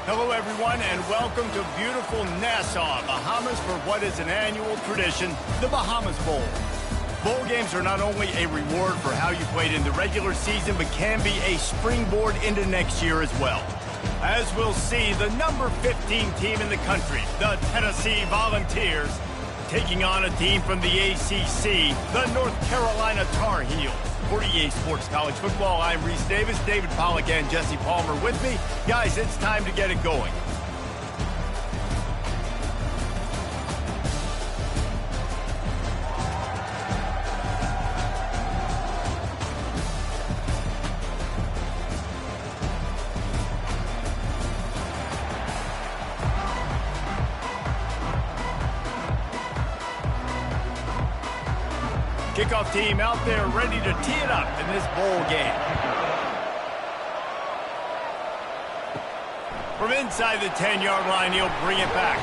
Hello, everyone, and welcome to beautiful Nassau, Bahamas, for what is an annual tradition, the Bahamas Bowl. Bowl games are not only a reward for how you played in the regular season, but can be a springboard into next year as well. As we'll see, the number 15 team in the country, the Tennessee Volunteers, taking on a team from the ACC, the North Carolina Tar Heels. For EA Sports College Football, I'm Reese Davis, David Pollack, and Jesse Palmer with me. Guys, it's time to get it going. Kickoff team out there ready to tee it up in this bowl game. From inside the 10-yard line, he'll bring it back.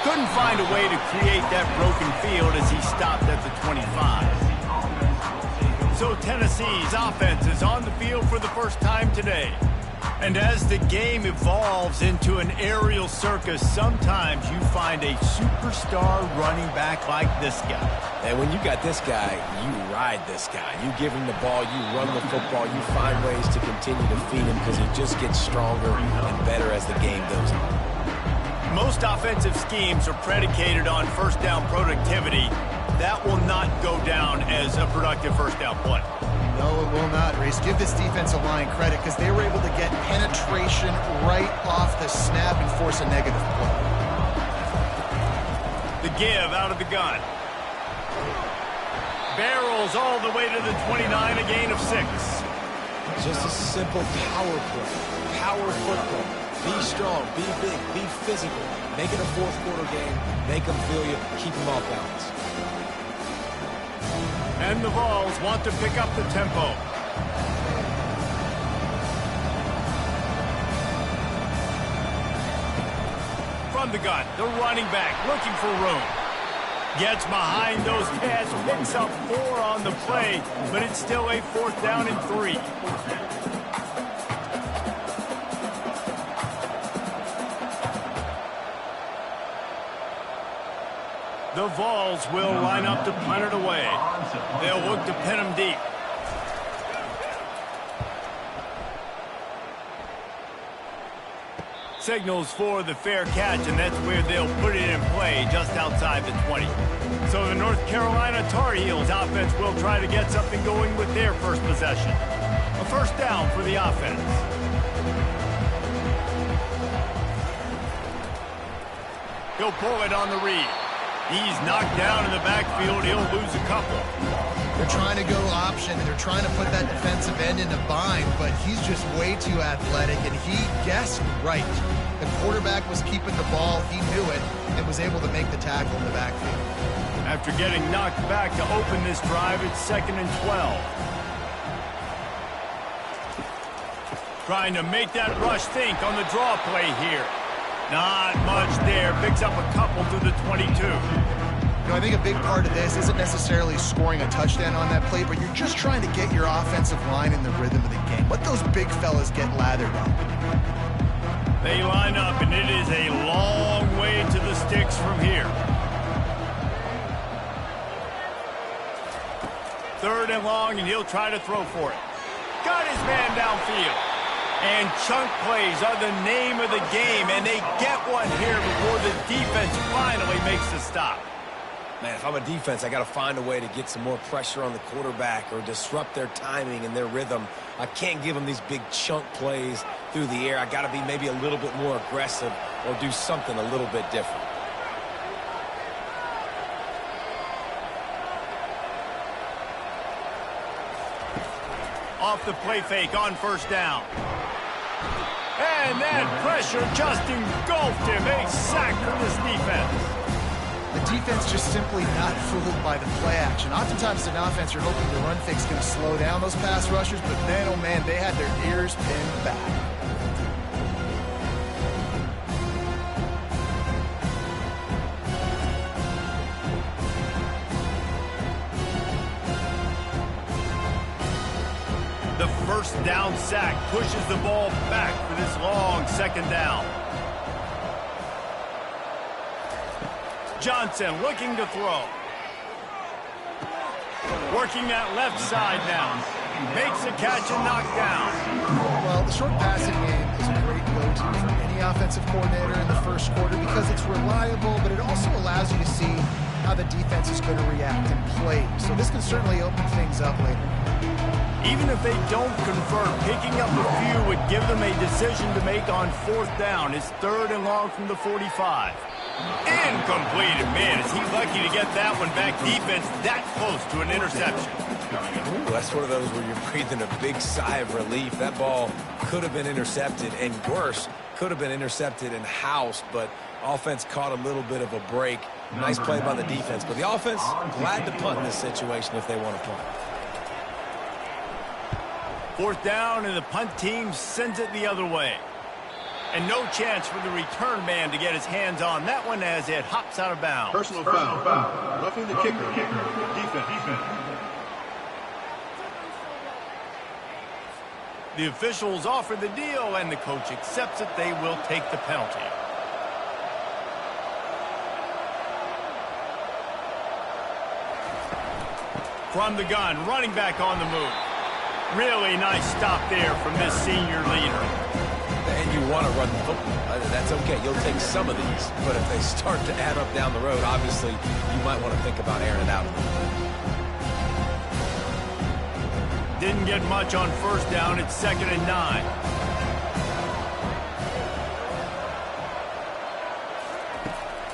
Couldn't find a way to create that broken field as he stopped at the 25. So Tennessee's offense is on the field for the first time today. And as the game evolves into an aerial circus, sometimes you find a superstar running back like this guy. And when you got this guy, you ride this guy. You give him the ball, you run the football, you find ways to continue to feed him because he just gets stronger and better as the game goes on. Most offensive schemes are predicated on first down productivity. That will not go down as a productive first down play. No, it will not, Reese. Give this defensive line credit because they were able to get penetration right off the snap and force a negative play. The give out of the gun. Barrels all the way to the 29, a gain of 6. Just a simple power play. Power football. Be strong, be big, be physical. Make it a fourth quarter game. Make them feel you. Keep them off balance. And the Vols want to pick up the tempo. From the gun, the running back looking for room. Gets behind those cats, picks up 4 on the play, but it's still a 4th down and 3. The Vols will line up to punt it away. They'll look to pin him deep. Signals for the fair catch, and that's where they'll put it in play, just outside the 20. So the North Carolina Tar Heels offense will try to get something going with their first possession. A first down for the offense. He'll pull it on the read. He's knocked down in the backfield. He'll lose a couple. They're trying to go option. They're trying to put that defensive end in a bind, but he's just way too athletic, and he guessed right. The quarterback was keeping the ball. He knew it and was able to make the tackle in the backfield. After getting knocked back to open this drive, it's 2nd and 12. Trying to make that rush think on the draw play here. Not much there. Picks up a couple to the 22. I think a big part of this isn't necessarily scoring a touchdown on that play, but you're just trying to get your offensive line in the rhythm of the game. Let those big fellas get lathered up. They line up, and it is a long way to the sticks from here. 3rd and long, and he'll try to throw for it. Got his man downfield. And chunk plays are the name of the game, and they get one here before the defense finally makes the stop. Man, if I'm a defense, I got to find a way to get some more pressure on the quarterback or disrupt their timing and their rhythm. I can't give them these big chunk plays through the air. I got to be maybe a little bit more aggressive or do something a little bit different. Off the play fake on first down. And that pressure just engulfed him. A sack from this defense. The defense just simply not fooled by the play action. Oftentimes, an offense, you're hoping the run fake's going to slow down those pass rushers, but man, oh man, they had their ears pinned back. first down sack pushes the ball back for this long second down. Johnson looking to throw. Working that left side now. Makes a catch and knocked down. Well, the short passing game is a great go-to for any offensive coordinator in the first quarter because it's reliable, but it also allows you to see how the defense is going to react and play. So this can certainly open things up later. Even if they don't convert, picking up a few would give them a decision to make on fourth down. It's 3rd and long from the 45. Incomplete. And man, is he lucky to get that one back. Defense that close to an interception. Ooh, that's one of those where you're breathing a big sigh of relief. That ball could have been intercepted, and worse, could have been intercepted and housed, but offense caught a little bit of a break. Nice play by the defense, but the offense glad to punt in this situation if they want to punt. 4th down, and the punt team sends it the other way. And no chance for the return man to get his hands on that one as it hops out of bounds. Personal foul. Roughing the kicker. Defense. The officials offer the deal, and the coach accepts it. They will take the penalty. From the gun, running back on the move. Really nice stop there from this senior leader. And you want to run the football. That's okay. You'll take some of these. But if they start to add up down the road, obviously, you might want to think about airing it out. Didn't get much on first down. It's 2nd and 9.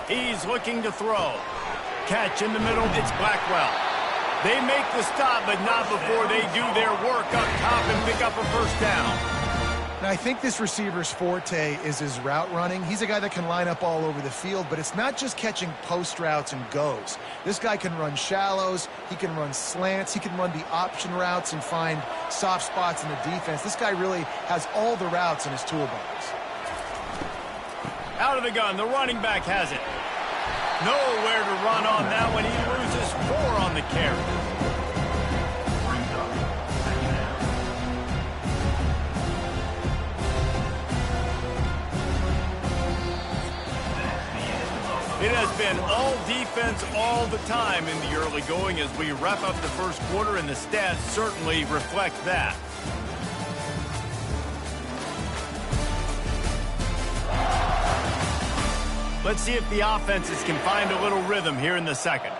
He's looking to throw. Catch in the middle. It's Blackwell. They make the stop, but not before they do their work up top and pick up a first down. Now, I think this receiver's forte is his route running. He's a guy that can line up all over the field, but it's not just catching post routes and goes. This guy can run shallows, he can run slants, he can run the option routes and find soft spots in the defense. This guy really has all the routes in his toolbox. Out of the gun, the running back has it. Nowhere to run on that one. He loses 4 on the carry. It has been all defense all the time in the early going as we wrap up the first quarter, and the stats certainly reflect that. Let's see if the offenses can find a little rhythm here in the second.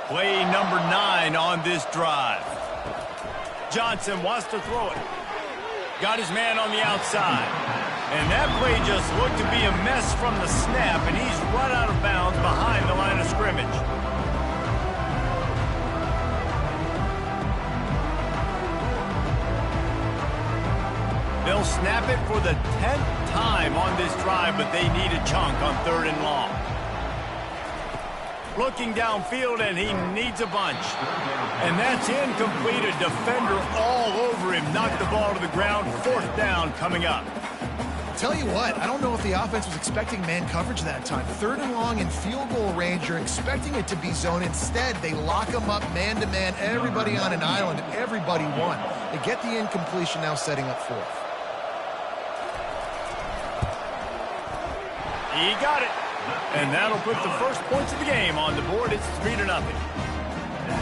Play number 9 on this drive. Johnson wants to throw it. Got his man on the outside. And that play just looked to be a mess from the snap, and he's run out of bounds behind the line of scrimmage. They'll snap it for the 10th time on this drive, but they need a chunk on 3rd and long. Looking downfield, and he needs a bunch. And that's incomplete. A defender all over him. Knocked the ball to the ground. 4th down coming up. Tell you what, I don't know if the offense was expecting man coverage that time. 3rd and long in field goal range, you're expecting it to be zone. Instead, they lock them up man-to-man, everybody on an island, and everybody won. They get the incompletion, now setting up 4th. He got it. And that'll put the first points of the game on the board. It's 3-0. That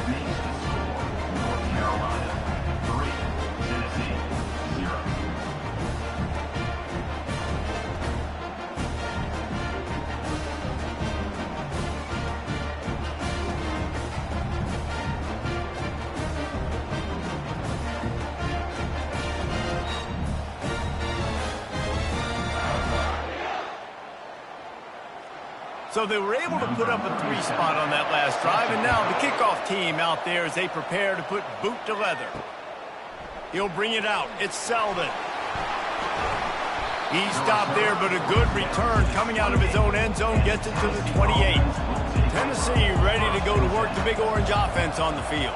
makes the score North Carolina 3, Tennessee 0. So they were able to put up a 3 spot on that last drive, and now the kickoff team out there as they prepare to put boot to leather. He'll bring it out. It's Selden. He stopped there, but a good return coming out of his own end zone gets it to the 28. Tennessee ready to go to work the Big Orange offense on the field.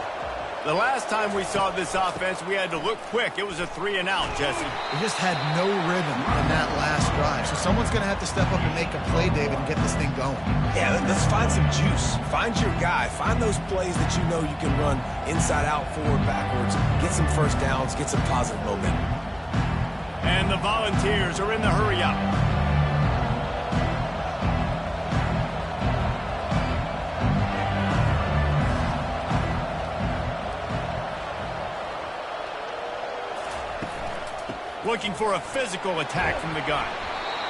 The last time we saw this offense, we had to look quick. It was a 3-and-out, Jesse. They just had no rhythm in that last drive. So someone's going to have to step up and make a play, David, and get this thing going. Yeah, let's find find some juice. Find your guy. Find those plays that you know you can run inside out, forward, backwards. Get some first downs. Get some positive momentum. And the Volunteers are in the hurry up. Looking for a physical attack from the gun.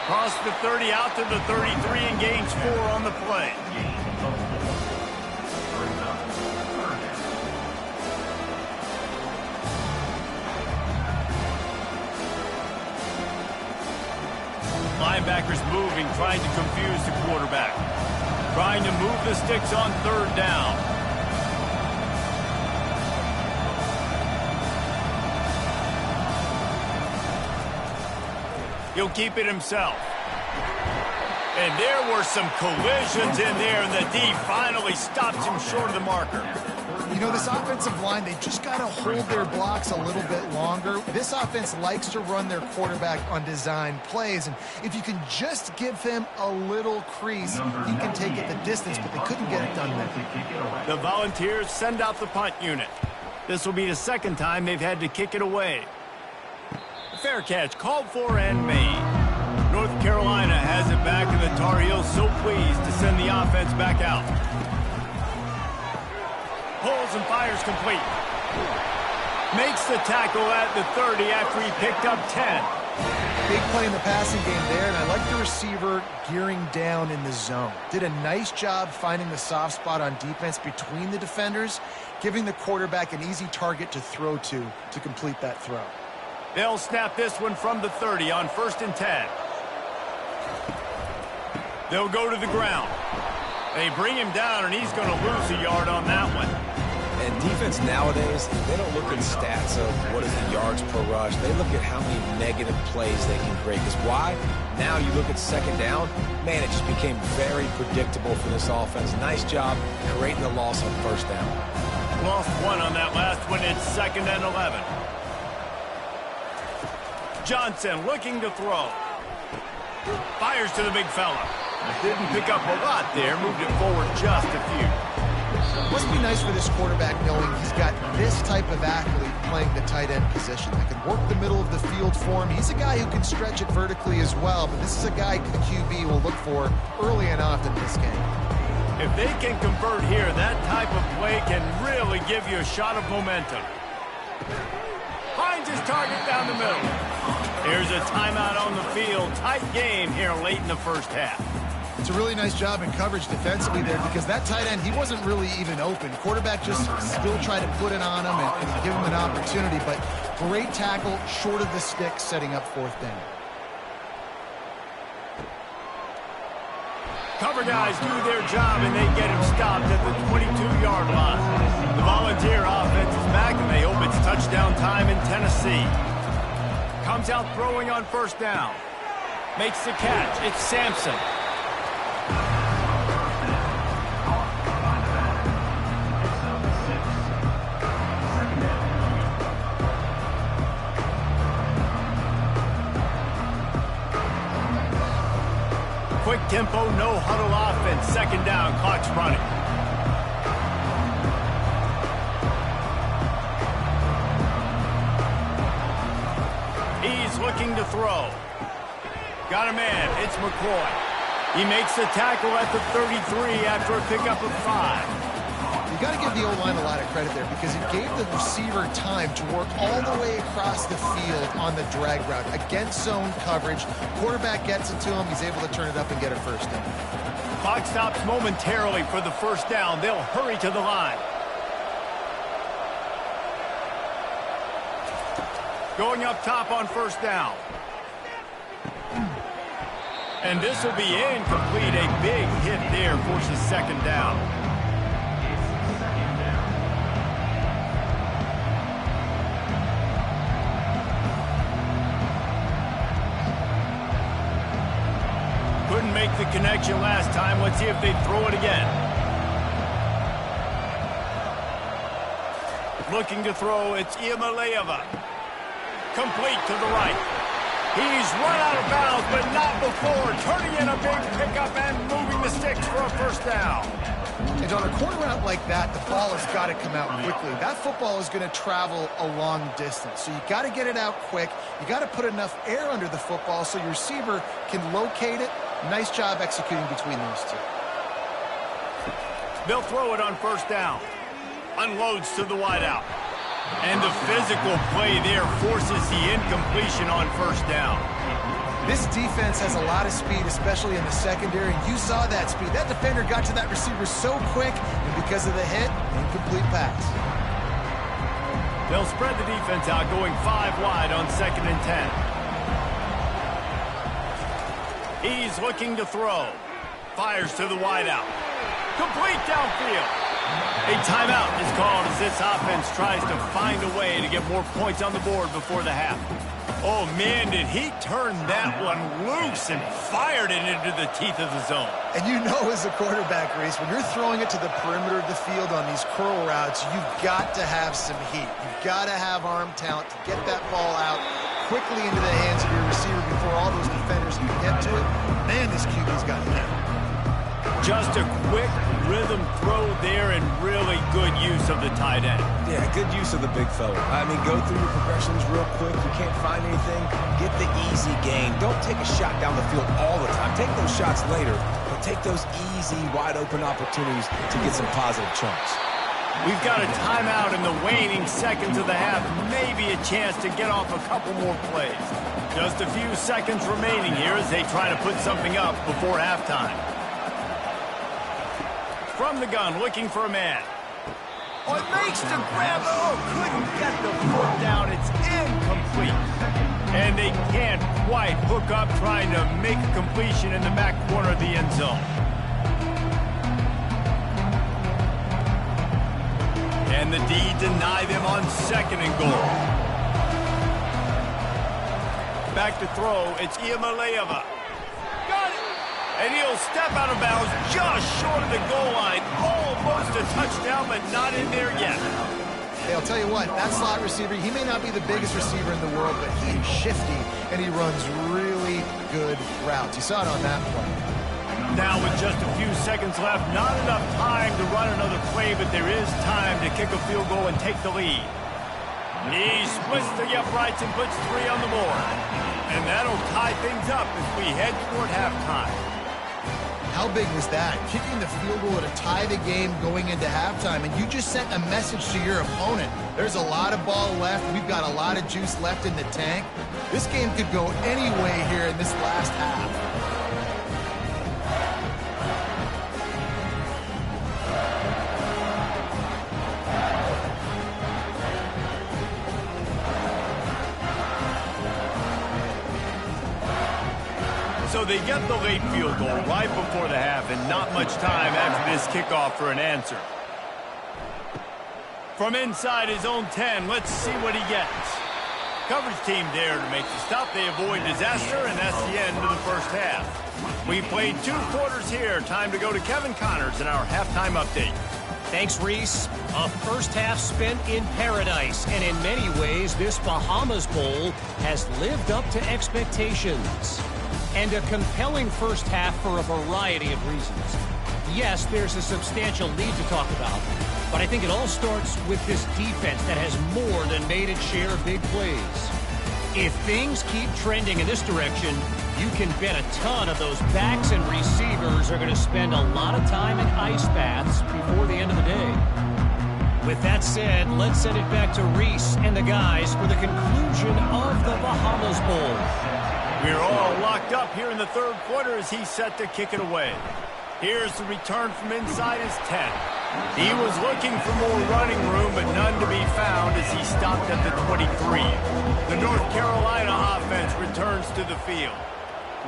Cross the 30 out to the 33 and gains 4 on the play. Linebackers moving, trying to confuse the quarterback. Trying to move the sticks on 3rd down. He'll keep it himself. And there were some collisions in there, and the D finally stops him short of the marker. You know, this offensive line, they just got to hold their blocks a little bit longer. This offense likes to run their quarterback on design plays, and if you can just give him a little crease, he can take it the distance, but they couldn't get it done there. The Volunteers send out the punt unit. This will be the 2nd time they've had to kick it away. Fair catch, called for and made. North Carolina has it back, and the Tar Heels so pleased to send the offense back out. Pulls and fires complete. Makes the tackle at the 30 after he picked up 10. Big play in the passing game there, and I like the receiver gearing down in the zone. Did a nice job finding the soft spot on defense between the defenders, giving the quarterback an easy target to throw to complete that throw. They'll snap this one from the 30 on 1st and 10. They'll go to the ground. They bring him down, and he's going to lose a yard on that one. And defense nowadays, they don't look at stats of what is the yards per rush. They look at how many negative plays they can create. Because why? Now you look at 2nd down, man, it just became very predictable for this offense. Nice job creating the loss on 1st down. Lost 1 on that last one. It's 2nd and 11. Johnson looking to throw. Fires to the big fella. Didn't pick up a lot there. Moved it forward just a few. Must be nice for this quarterback knowing he's got this type of athlete playing the tight end position that can work the middle of the field for him. He's a guy who can stretch it vertically as well, but this is a guy the QB will look for early and often in this game. If they can convert here, that type of play can really give you a shot of momentum. Finds his target down the middle. Here's a timeout on the field. Tight game here late in the 1st half. It's a really nice job in coverage defensively there because that tight end, he wasn't really even open. Quarterback just still tried to put it on him and give him an opportunity, but great tackle short of the stick, setting up 4th down. Cover guys do their job, and they get him stopped at the 22-yard line. The Volunteer offense is back, and they hope it's touchdown time in Tennessee. Comes out throwing on 1st down. Makes the catch. It's Sampson. Quick tempo, no huddle offense. 2nd down, clock's running. He's looking to throw. Got a man, it's McCoy. He makes the tackle at the 33 after a pickup of 5. You got to give the O-line a lot of credit there because it gave the receiver time to work all the way across the field on the drag route against zone coverage. Quarterback gets it to him. He's able to turn it up and get a 1st down. Clock stops momentarily for the 1st down. They'll hurry to the line. Going up top on 1st down. And this will be incomplete. A big hit there forces 2nd down. Couldn't make the connection last time. Let's see if they throw it again. Looking to throw, it's Iamaleava. Complete to the right. He's run out of bounds, but not before turning in a big pickup and moving the sticks for a first down. And on a corner route like that, the ball has got to come out quickly. That football is going to travel a long distance. So you got to get it out quick. You got to put enough air under the football so your receiver can locate it. Nice job executing between those two. They'll throw it on first down. Unloads to the wideout. And the physical play there forces the incompletion on first down. This defense has a lot of speed, especially in the secondary. You saw that speed. That defender got to that receiver so quick, and because of the hit, incomplete pass. They'll spread the defense out, going 5 wide on 2nd and 10. He's looking to throw. Fires to the wideout. Complete downfield. A timeout is called as this offense tries to find a way to get more points on the board before the half. Oh, man, did he turn that one loose and fired it into the teeth of the zone. And you know as a quarterback, Reese, when you're throwing it to the perimeter of the field on these curl routes, you've got to have some heat. You've got to have arm talent to get that ball out quickly into the hands of your receiver before all those defenders can get to it. Man, this QB's got it. Just a quick rhythm throw there and really good use of the tight end. Yeah, good use of the big fella. I mean, go through your progressions real quick. You can't find anything, get the easy gain. Don't take a shot down the field all the time. Take those shots later, but take those easy, wide-open opportunities to get some positive chunks. We've got a timeout in the waning seconds of the half. Maybe a chance to get off a couple more plays. Just a few seconds remaining here as they try to put something up before halftime. From the gun, looking for a man. Oh, it makes the grab. Oh, couldn't get the foot down. It's incomplete. And they can't quite hook up trying to make a completion in the back corner of the end zone. And the D deny them on 2nd and goal. Back to throw, it's Iamaleava. Got it! And he'll step out of bounds just short of the goal line. Almost a touchdown, but not in there yet. Hey, I'll tell you what, that slot receiver, he may not be the biggest receiver in the world, but he's shifty, and he runs really good routes. You saw it on that play. Now with just a few seconds left, not enough time to run another play, but there is time to kick a field goal and take the lead. He splits the uprights and puts 3 on the board. And that'll tie things up as we head toward halftime. How big was that? Kicking the field goal to tie the game going into halftime, and you just sent a message to your opponent. There's a lot of ball left. We've got a lot of juice left in the tank. This game could go any way here in this last half. So they get the late field goal right before the half, and not much time after this kickoff for an answer. From inside his own 10, let's see what he gets. Coverage team there to make the stop. They avoid disaster, and that's the end of the first half. We played 2 quarters here. Time to go to Kevin Connors in our halftime update. Thanks, Reese. A first half spent in paradise, and in many ways, this Bahamas Bowl has lived up to expectations. And a compelling first half for a variety of reasons. Yes, there's a substantial lead to talk about, but I think it all starts with this defense that has more than made its share of big plays. If things keep trending in this direction, you can bet a ton of those backs and receivers are going to spend a lot of time in ice baths before the end of the day. With that said, let's send it back to Reese and the guys for the conclusion of the Bahamas Bowl. We're all locked up here in the third quarter as he's set to kick it away. Here's the return from inside his 10. He was looking for more running room, but none to be found as he stopped at the 23. The North Carolina offense returns to the field.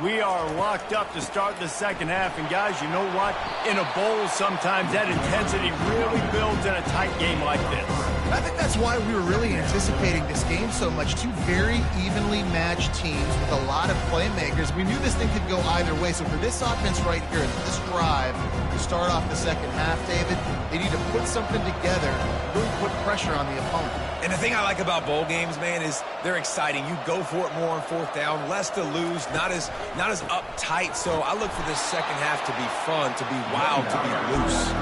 We are locked up to start the second half, and guys, you know what? In a bowl, sometimes that intensity really builds in a tight game like this. I think that's why we were really anticipating this game so much. Two very evenly matched teams with a lot of playmakers. We knew this thing could go either way. So for this offense right here, this drive to start off the second half, David, they need to put something together, really put pressure on the opponent. And the thing I like about bowl games, man, is they're exciting. You go for it more on fourth down, less to lose, not as uptight. So I look for this second half to be fun, to be wild, to be loose.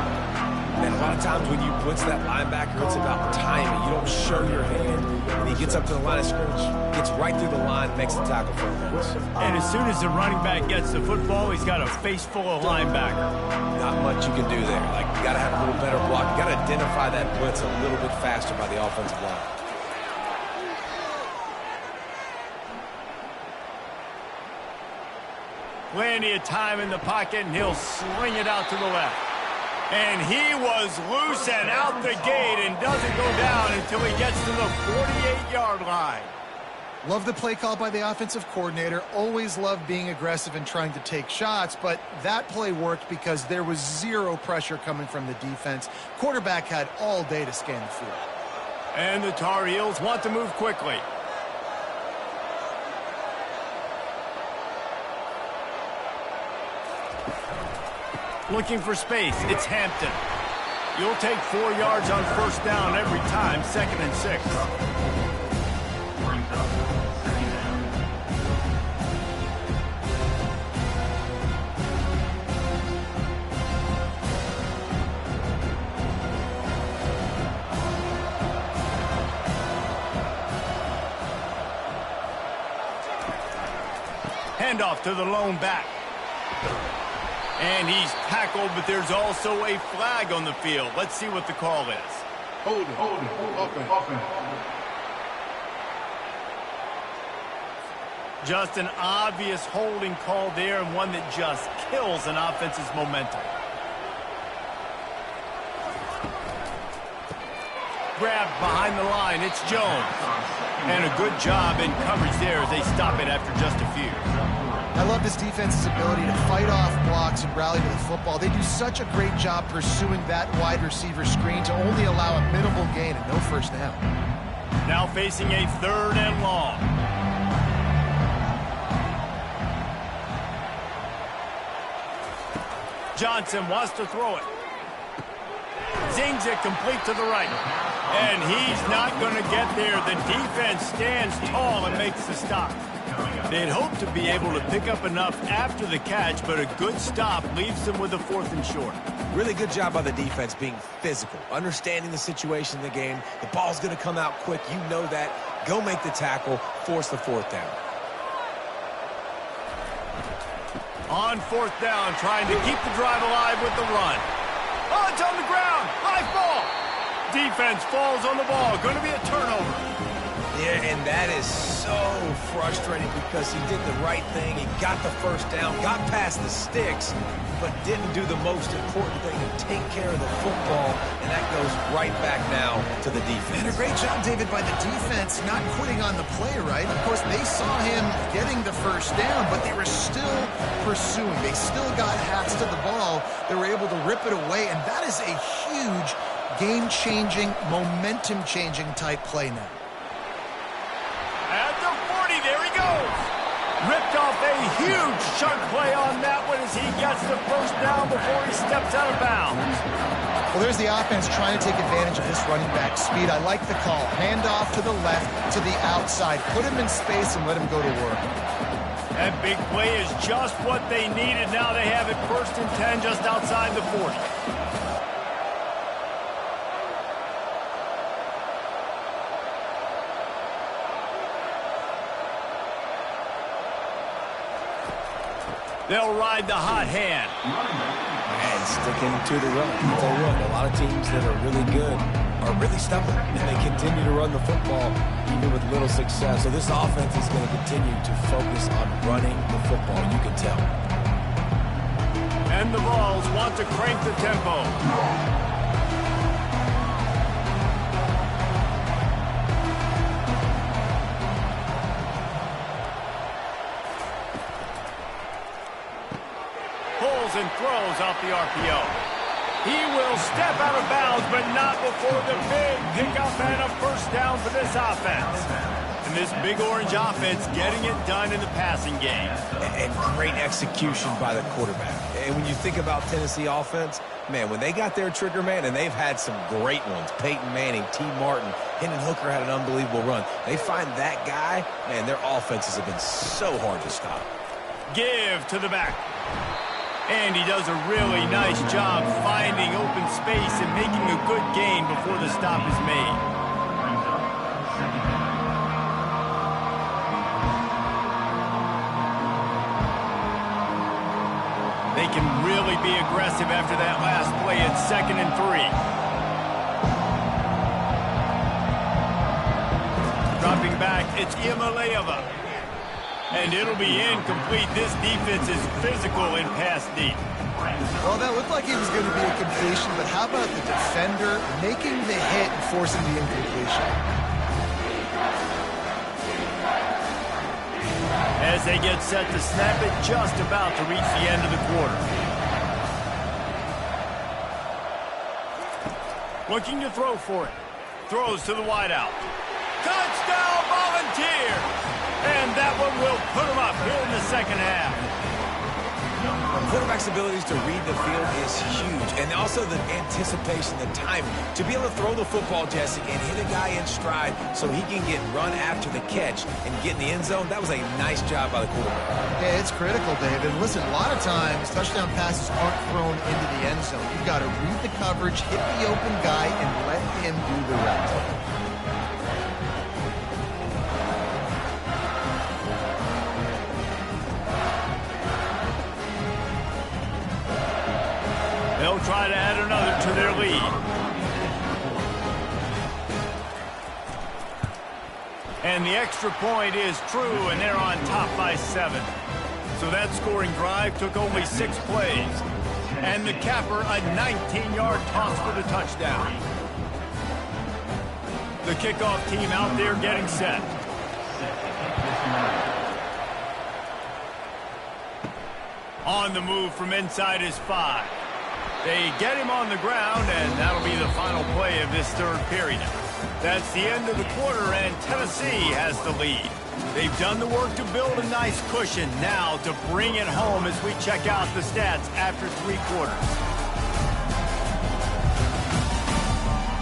And a lot of times when you blitz that linebacker, it's about timing. You don't show your hand, and he gets up to the line of scrimmage, gets right through the line, makes the tackle for offense. And as soon as the running back gets the football, he's got a face full of linebacker. Not much you can do there. Like, you got to have a little better block. You got to identify that blitz a little bit faster by the offensive line. Plenty of time in the pocket, and he'll sling it out to the left. And he was loose and out the gate and doesn't go down until he gets to the 48-yard line. Love the play call by the offensive coordinator. Always love being aggressive and trying to take shots, but that play worked because there was zero pressure coming from the defense. Quarterback had all day to scan the field. And the Tar Heels want to move quickly. Looking for space, it's Hampton. You'll take 4 yards on first down every time, 2nd and 6. Brings up second down. Handoff to the lone back. And he's tackled, but there's also a flag on the field. Let's see what the call is. Holding. Offense. Just an obvious holding call there, and one that just kills an offense's momentum. Grabbed behind the line, it's Jones. And a good job in coverage there as they stop it after just a few. I love this defense's ability to fight off blocks and rally to the football. They do such a great job pursuing that wide receiver screen to only allow a minimal gain and no first down. Now facing a 3rd and long. Johnson wants to throw it. Zings it complete to the right. And he's not going to get there. The defense stands tall and makes the stop. They'd hope to be able to pick up enough after the catch, but a good stop leaves them with a 4th and short. Really good job by the defense being physical, understanding the situation in the game. The ball's going to come out quick. You know that. Go make the tackle, force the 4th down. On 4th down, trying to keep the drive alive with the run. Oh, it's on the ground. Live ball. Defense falls on the ball. Going to be a turnover. Yeah, and that is so frustrating because he did the right thing. He got the first down, got past the sticks, but didn't do the most important thing and take care of the football, and that goes right back now to the defense. And a great job, David, by the defense not quitting on the play, right? Of course, they saw him getting the first down, but they were still pursuing. They still got hats to the ball. They were able to rip it away, and that is a huge game-changing, momentum-changing type play now. At the 40, there he goes. Ripped off a huge chunk play on that one as he gets the first down before he steps out of bounds. Well, there's the offense trying to take advantage of this running back speed. I like the call. Hand off to the left, to the outside. Put him in space and let him go to work. That big play is just what they needed. Now they have it 1st and 10 just outside the 40. They'll ride the hot hand. And sticking to the run. I'll tell you what, a lot of teams that are really good are really stubborn, and they continue to run the football even with little success. So this offense is going to continue to focus on running the football, you can tell. And the Vols want to crank the tempo. And throws off the RPO. He will step out of bounds, but not before the big pickup and a first down for this offense. And this Big Orange offense getting it done in the passing game. And great execution by the quarterback. And when you think about Tennessee offense, man, when they got their trigger man, and they've had some great ones, Peyton Manning, T. Martin, Hendon Hooker had an unbelievable run. They find that guy, man, their offenses have been so hard to stop. Give to the back. And he does a really nice job finding open space and making a good gain before the stop is made. They can really be aggressive after that last play at 2nd and 3. Dropping back, it's Iamaleava. And it'll be incomplete. This defense is physical in pass deep. Well, that looked like it was going to be a completion, but how about the defender making the hit and forcing the incompletion? As they get set to snap it, just about to reach the end of the quarter. Looking to throw for it. Throws to the wideout. Touchdown, Volunteer! And that one will put him up here in the second half. A quarterback's abilities to read the field is huge. And also the anticipation, the timing. To be able to throw the football, Jesse, and hit a guy in stride so he can get run after the catch and get in the end zone, that was a nice job by the quarterback. Yeah, it's critical, David. Listen, a lot of times touchdown passes aren't thrown into the end zone. You've got to read the coverage, hit the open guy, and let him do the rest. They'll try to add another to their lead. And the extra point is true, and they're on top by 7. So that scoring drive took only 6 plays. And the capper, a 19-yard toss for the touchdown. The kickoff team out there getting set. On the move from inside his 5. They get him on the ground, and that'll be the final play of this third period. That's the end of the quarter, and Tennessee has the lead. They've done the work to build a nice cushion. Now to bring it home as we check out the stats after 3 quarters.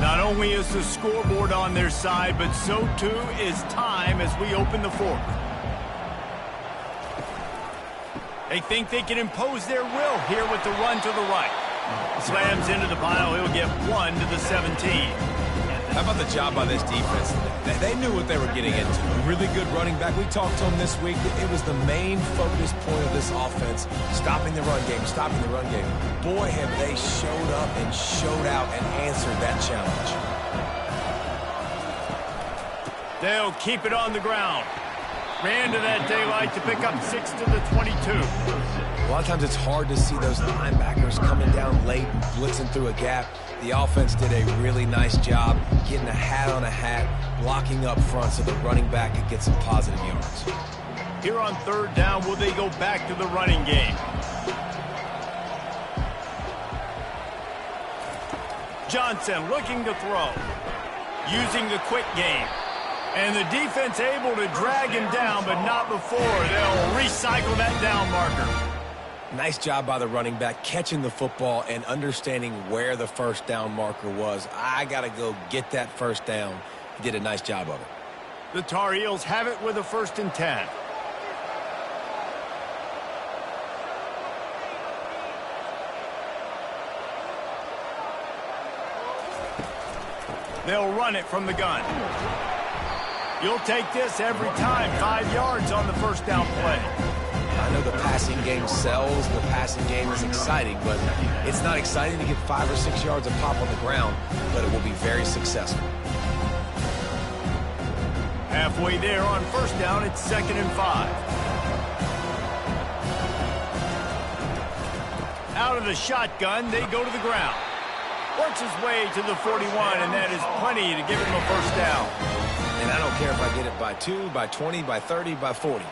Not only is the scoreboard on their side, but so too is time as we open the fourth. They think they can impose their will here with the run to the right. Slams into the pile. He'll get 1 to the 17. How about the job by this defense? They knew what they were getting into. A really good running back. We talked to him this week. It was the main focus point of this offense. Stopping the run game, stopping the run game. Boy, have they showed up and showed out and answered that challenge. They'll keep it on the ground. Ran to that daylight to pick up 6 to the 22. A lot of times it's hard to see those linebackers coming down late and blitzing through a gap. The offense did a really nice job getting a hat on a hat, blocking up front so the running back could get some positive yards. Here on 3rd down, will they go back to the running game? Johnson looking to throw. Using the quick game. And the defense able to drag him down, but not before. They'll recycle that down marker. Nice job by the running back, catching the football and understanding where the first down marker was. I got to go get that first down. He did a nice job of it. The Tar Heels have it with a 1st and 10. They'll run it from the gun. You'll take this every time. 5 yards on the first down play. I know the passing game sells, the passing game is exciting, but it's not exciting to get 5 or 6 yards of pop on the ground, but it will be very successful. Halfway there on 1st down, it's 2nd and 5. Out of the shotgun, they go to the ground. Works his way to the 41, and that is plenty to give him a first down. And I don't care if I get it by 2, by 20, by 30, by 40.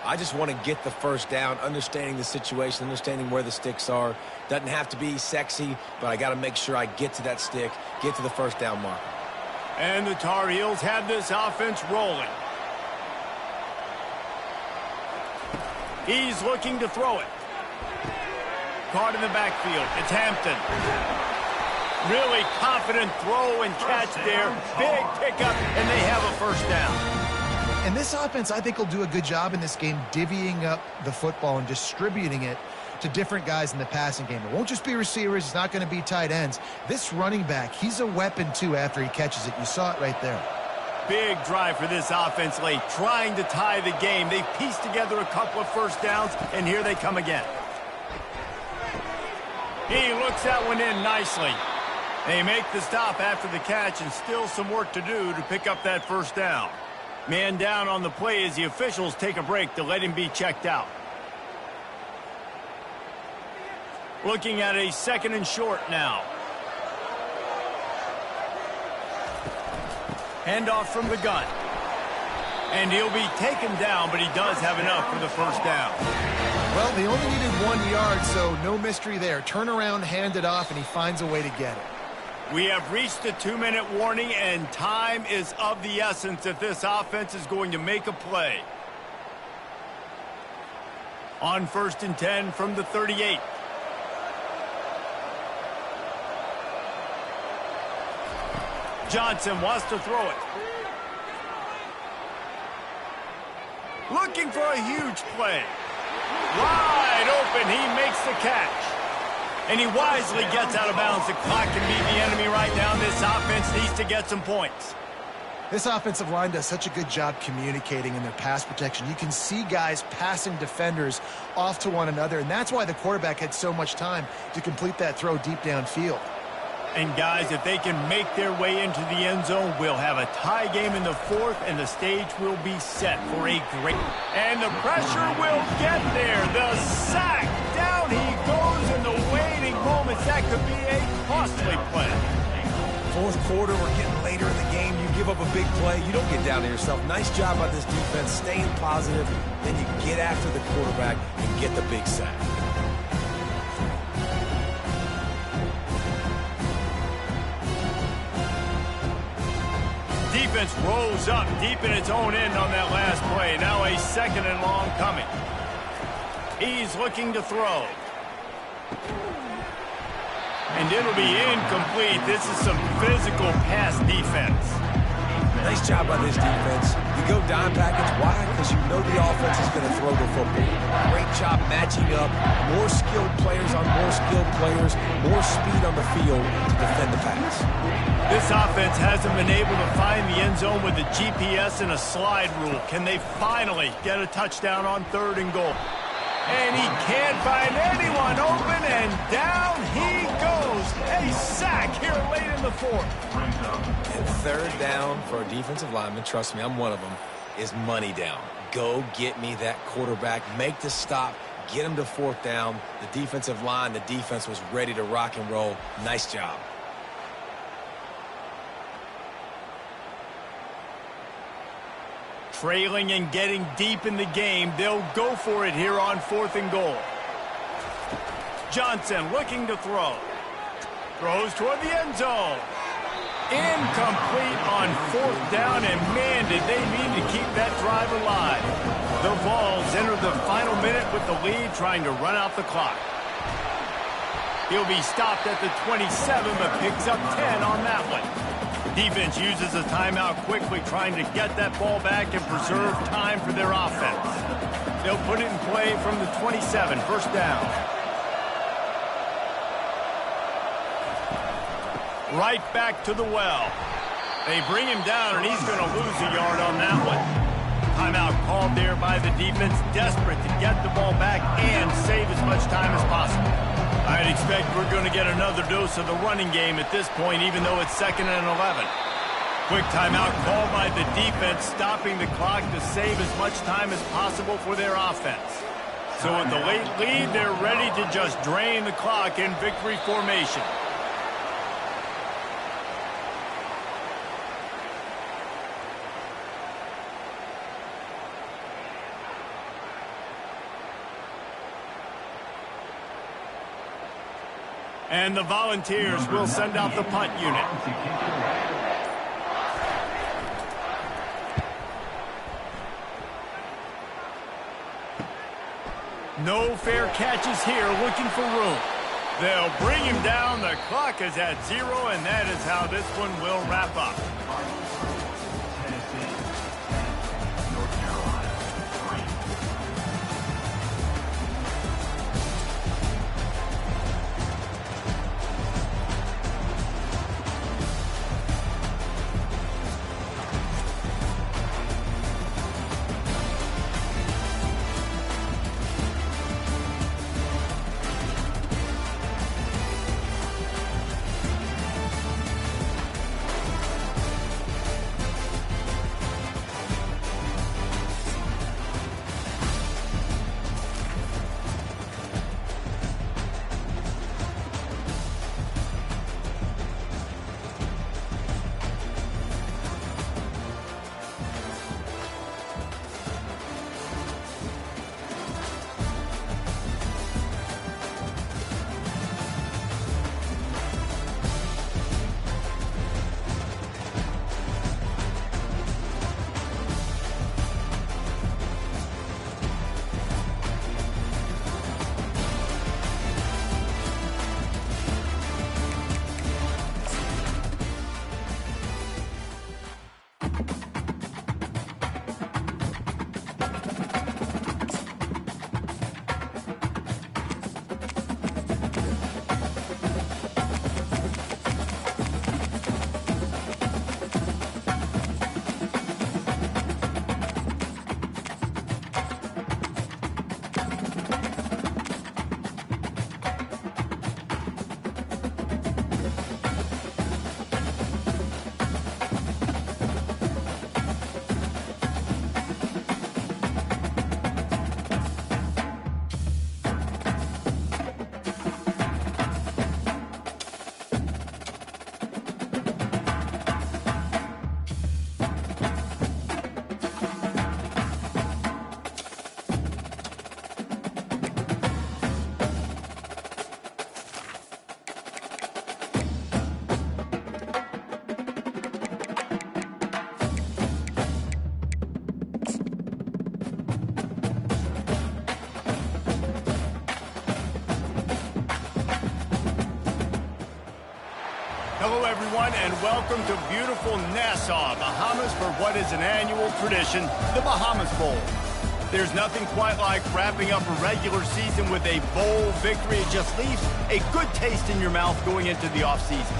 I just want to get the first down, understanding the situation, understanding where the sticks are. Doesn't have to be sexy, but I got to make sure I get to that stick, get to the first down marker. And the Tar Heels have this offense rolling. He's looking to throw it. Caught in the backfield. It's Hampton. Really confident throw and catch there. Big pickup, and they have a first down. And this offense, I think, will do a good job in this game divvying up the football and distributing it to different guys in the passing game. It won't just be receivers. It's not going to be tight ends. This running back, he's a weapon, too, after he catches it. You saw it right there. Big drive for this offense late, trying to tie the game. They pieced together a couple of first downs, and here they come again. He looks that one in nicely. They make the stop after the catch, and still some work to do to pick up that first down. Man down on the play as the officials take a break to let him be checked out. Looking at a 2nd and short now. Handoff from the gun. And he'll be taken down, but he does have enough for the first down. Well, they only needed 1 yard, so no mystery there. Turn around, hand it off, and he finds a way to get it. We have reached the 2-minute warning, and time is of the essence if this offense is going to make a play. On 1st and 10 from the 38. Johnson wants to throw it. Looking for a huge play. Wide open, he makes the catch. And he wisely gets out of bounds. The clock can beat the enemy right now. This offense needs to get some points. This offensive line does such a good job communicating in their pass protection. You can see guys passing defenders off to one another, and that's why the quarterback had so much time to complete that throw deep downfield. And guys, if they can make their way into the end zone, we'll have a tie game in the 4th, and the stage will be set for a great... And the pressure will get there. The sack. Down he goes in the waiting moments. That could be a costly play. 4th quarter, we're getting later in the game. You give up a big play, you don't get down to yourself. Nice job by this defense, staying positive. Then you get after the quarterback and get the big sack. Defense rolls up deep in its own end on that last play. Now a 2nd and long coming. He's looking to throw. And it'll be incomplete. This is some physical pass defense. Nice job by this defense. You go dime package. Why? Because you know the offense is going to throw the football. Great job matching up. More skilled players on more skilled players. More speed on the field to defend the pass. This offense hasn't been able to find the end zone with the GPS and a slide rule. Can they finally get a touchdown on 3rd and goal? And he can't find anyone open, and down he goes. A sack here late in the 4th. And 3rd down for a defensive lineman, trust me, I'm one of them, is money down. Go get me that quarterback. Make the stop. Get him to 4th down. The defensive line, the defense was ready to rock and roll. Nice job. Trailing and getting deep in the game, they'll go for it here on 4th and goal. Johnson looking to throw. Throws toward the end zone. Incomplete on 4th down, and man, did they mean to keep that drive alive. The Vols enter the final minute with the lead, trying to run out the clock. He'll be stopped at the 27, but picks up 10 on that one. Defense uses a timeout quickly, trying to get that ball back and preserve time for their offense. They'll put it in play from the 27, 1st down. Right back to the well. They bring him down, and he's going to lose a yard on that one. Timeout called there by the defense, desperate to get the ball back and save as much time as possible. I'd expect we're going to get another dose of the running game at this point, even though it's 2nd and 11. Quick timeout called by the defense, stopping the clock to save as much time as possible for their offense. So with the late lead, they're ready to just drain the clock in victory formation. And the Volunteers will send out the punt unit. No fair catches here, looking for room. They'll bring him down. The clock is at 0, and that is how this one will wrap up. Hello, everyone, and welcome to beautiful Nassau, Bahamas, for what is an annual tradition, the Bahamas Bowl. There's nothing quite like wrapping up a regular season with a bowl victory. It just leaves a good taste in your mouth going into the offseason.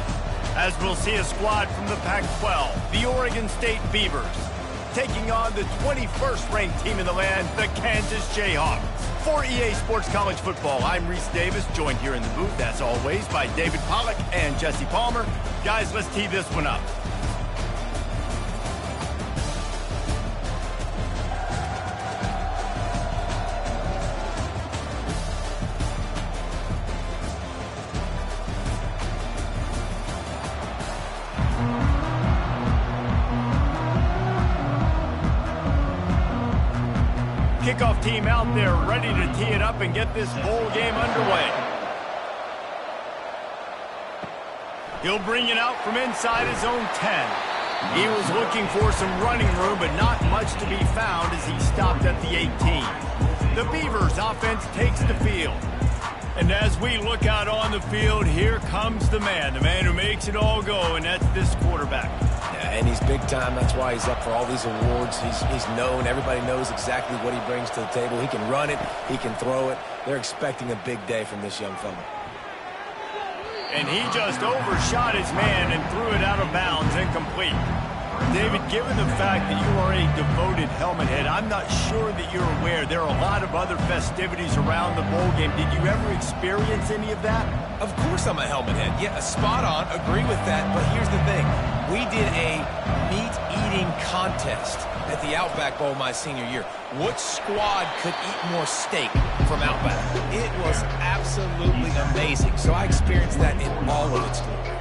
As we'll see a squad from the Pac-12, the Oregon State Beavers, taking on the 21st ranked team in the land, the Kansas Jayhawks. For EA Sports College Football, I'm Reese Davis, joined here in the booth, as always, by David Pollack and Jesse Palmer. Guys, let's tee this one up. Kickoff team out there ready to tee it up and get this bowl game underway. He'll bring it out from inside his own 10. He was looking for some running room, but not much to be found as he stopped at the 18. The Beavers offense takes the field. And as we look out on the field, here comes the man who makes it all go, and that's this quarterback. And he's big time. That's why he's up for all these awards. He's known. Everybody knows exactly what he brings to the table. He can run it. He can throw it. They're expecting a big day from this young fella. And he just overshot his man and threw it out of bounds, incomplete. David, given the fact that you are a devoted helmet head, I'm not sure that you're aware there are a lot of other festivities around the bowl game. Did you ever experience any of that? Of course I'm a helmet head. Yeah, spot on. Agree with that. But here's the thing. We did a meat-eating contest at the Outback Bowl my senior year. Which squad could eat more steak from Outback? It was absolutely amazing. So I experienced that in all of its glory.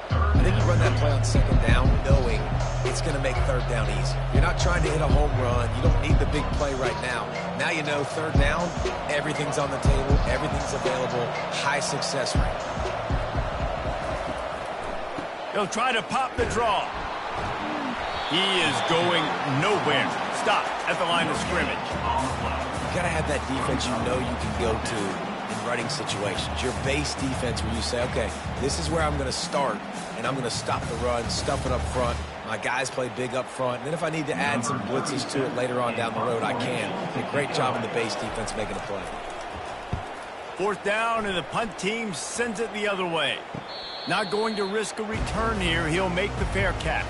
I think you run that play on second down knowing it's going to make third down easy. You're not trying to hit a home run. You don't need the big play right now. Now you know third down, everything's on the table, everything's available, high success rate. He'll try to pop the draw. He is going nowhere. Stop at the line of scrimmage. You got to have that defense you know you can go to in running situations. Your base defense where you say, okay, this is where I'm going to start, and I'm going to stop the run, stuff it up front. My guys play big up front. And then if I need to add some blitzes to it later on down the road, I can. A great job in the base defense making a play. 4th down, and the punt team sends it the other way. Not going to risk a return here. He'll make the fair catch.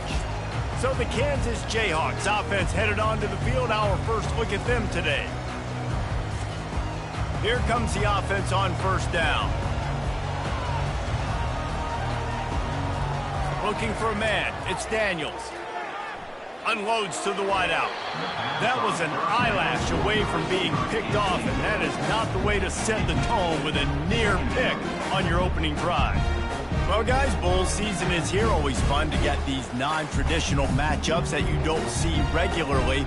So the Kansas Jayhawks offense headed onto the field. Our first look at them today. Here comes the offense on 1st down. Looking for a man. It's Daniels. Unloads to the wideout. That was an eyelash away from being picked off, and that is not the way to set the tone with a near pick on your opening drive. Well, guys, bowl season is here. Always fun to get these non-traditional matchups that you don't see regularly.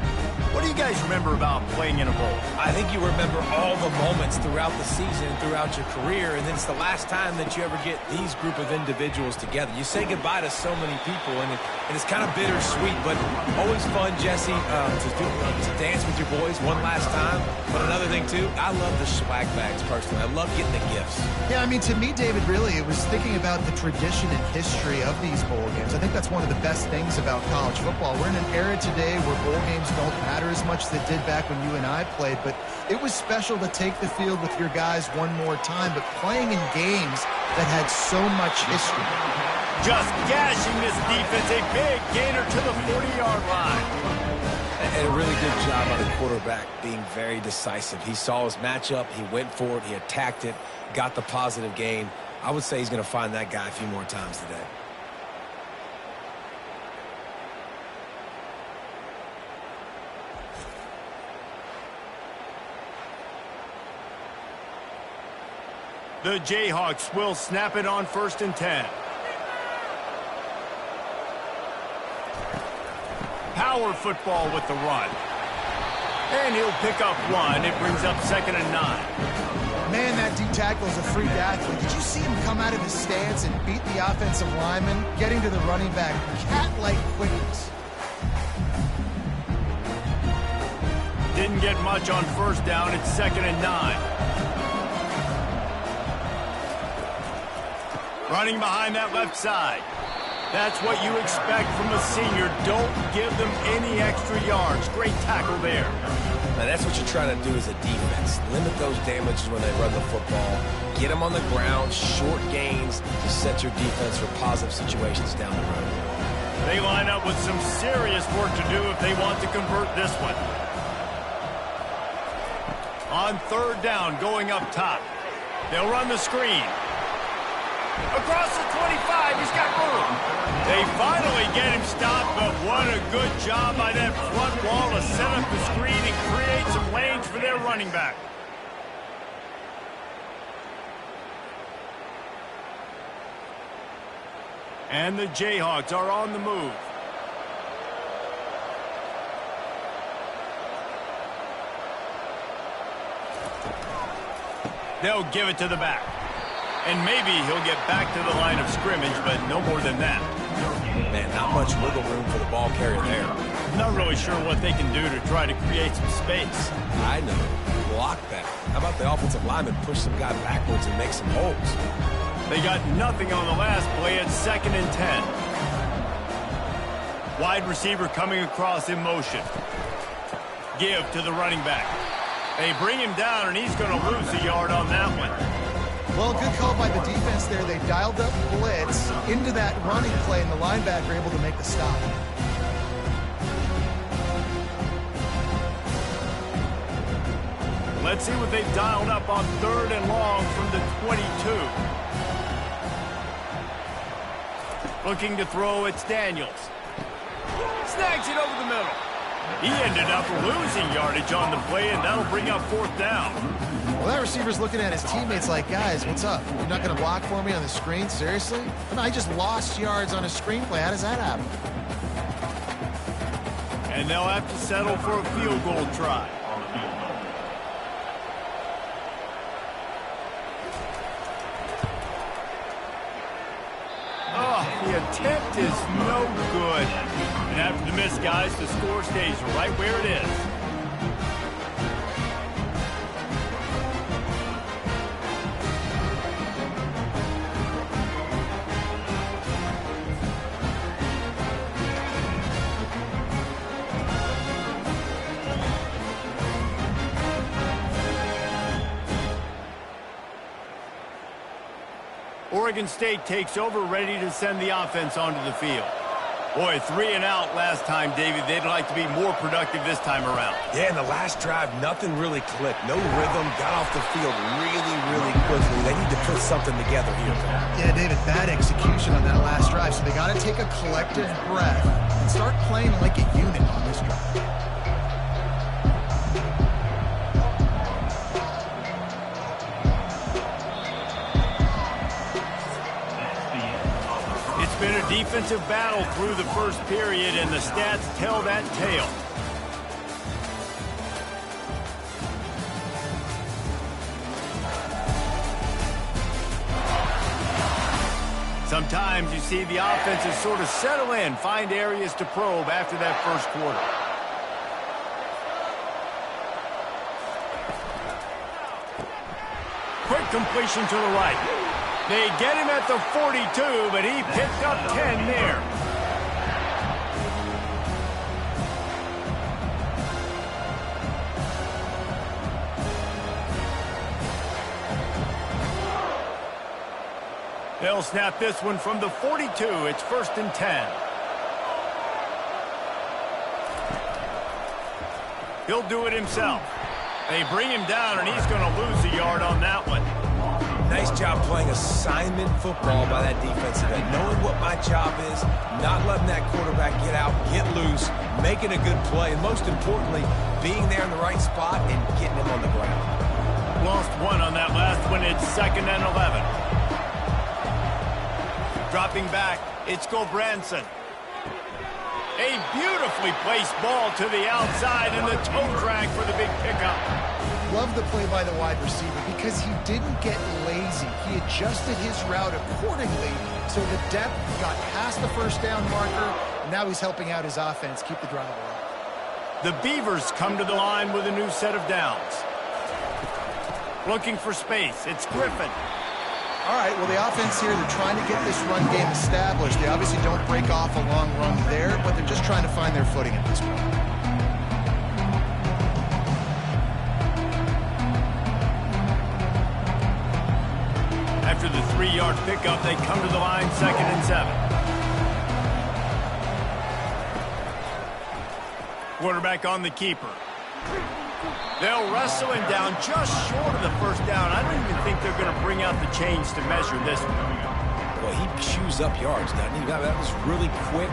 What do you guys remember about playing in a bowl? I think you remember all the moments throughout the season, throughout your career, and then it's the last time that you ever get these group of individuals together. You say goodbye to so many people, and it's kind of bittersweet, but always fun, Jesse, to dance with your boys one last time. But another thing, too, I love the swag bags, personally. I love getting the gifts. Yeah, I mean, to me, David, really, it was thinking about the tradition and history of these bowl games. I think that's one of the best things about college football. We're in an era today where bowl games don't matter as much as they did back when you and I played, but it was special to take the field with your guys one more time, but playing in games that had so much history. Just gashing this defense, a big gainer to the 40-yard line. And a really good job on the quarterback being very decisive. He saw his matchup, he went for it, he attacked it, got the positive gain. I would say he's going to find that guy a few more times today. The Jayhawks will snap it on 1st and 10. Power football with the run. And he'll pick up 1. It brings up 2nd and 9. Man, that D-tackle is a freak athlete. Did you see him come out of his stance and beat the offensive lineman, getting to the running back? Cat-like quickness. Didn't get much on 1st down. It's 2nd and 9. Running behind that left side. That's what you expect from a senior. Don't give them any extra yards. Great tackle there. Now that's what you're trying to do as a defense. Limit those damages when they run the football. Get them on the ground, short gains to set your defense for positive situations down the road. They line up with some serious work to do if they want to convert this one. On 3rd down, going up top. They'll run the screen. Across the 25, he's got room. They finally get him stopped, but what a good job by that front wall to set up the screen and create some lanes for their running back. And the Jayhawks are on the move. They'll give it to the back. And maybe he'll get back to the line of scrimmage, but no more than that. Man, not much wiggle room for the ball carrier there. Not really sure what they can do to try to create some space. I know. Block that. How about the offensive lineman push some guy backwards and make some holes? They got nothing on the last play. It's 2nd and 10. Wide receiver coming across in motion. Give to the running back. They bring him down, and he's going to lose a yard on that one. Well, good call by the defense there. They dialed up blitz into that running play, and the linebacker able to make the stop. Let's see what they've dialed up on 3rd and long from the 22. Looking to throw, it's Daniels. Snags it over the middle. He ended up losing yardage on the play, and that'll bring up 4th down. Well, that receiver's looking at his teammates like, guys, what's up? You're not going to block for me on the screen? Seriously? I just lost yards on a screenplay. How does that happen? And they'll have to settle for a field goal try. Oh, he attempt is no good. And after the miss, guys, the score stays right where it is. Oregon State takes over, ready to send the offense onto the field. Boy, 3 and out last time, David. They'd like to be more productive this time around. Yeah, in the last drive, nothing really clicked. No rhythm, got off the field really quickly. They need to put something together here. Yeah, David, bad execution on that last drive, so they got to take a collective breath and start playing like a unit on this drive. It's been a defensive battle through the first period, and the stats tell that tale. Sometimes you see the offenses sort of settle in, find areas to probe after that first quarter. Quick completion to the right. They get him at the 42, but he picked up 10 there. They'll snap this one from the 42. It's 1st and 10. He'll do it himself. They bring him down, and he's going to lose a yard on that one. Nice job playing assignment football by that defensive end. Knowing what my job is, not letting that quarterback get out, get loose, making a good play, and most importantly, being there in the right spot and getting him on the ground. Lost one on that last one. It's 2nd and 11. Dropping back, it's Gulbranson. A beautifully placed ball to the outside, and the toe drag for the big pickup. Love the play by the wide receiver because he didn't get lazy. He adjusted his route accordingly, so the depth got past the first down marker, and now he's helping out his offense keep the drive alive. The Beavers come to the line with a new set of downs. Looking for space. It's Griffin. All right, well, the offense here, they're trying to get this run game established. They obviously don't break off a long run there, but they're just trying to find their footing at this point. After the 3-yard pickup, they come to the line 2nd and 7. Quarterback on the keeper. They'll wrestle him down just short of the first down. I don't even think they're going to bring out the chains to measure this one. Well, he chews up yards, doesn't he? That was really quick,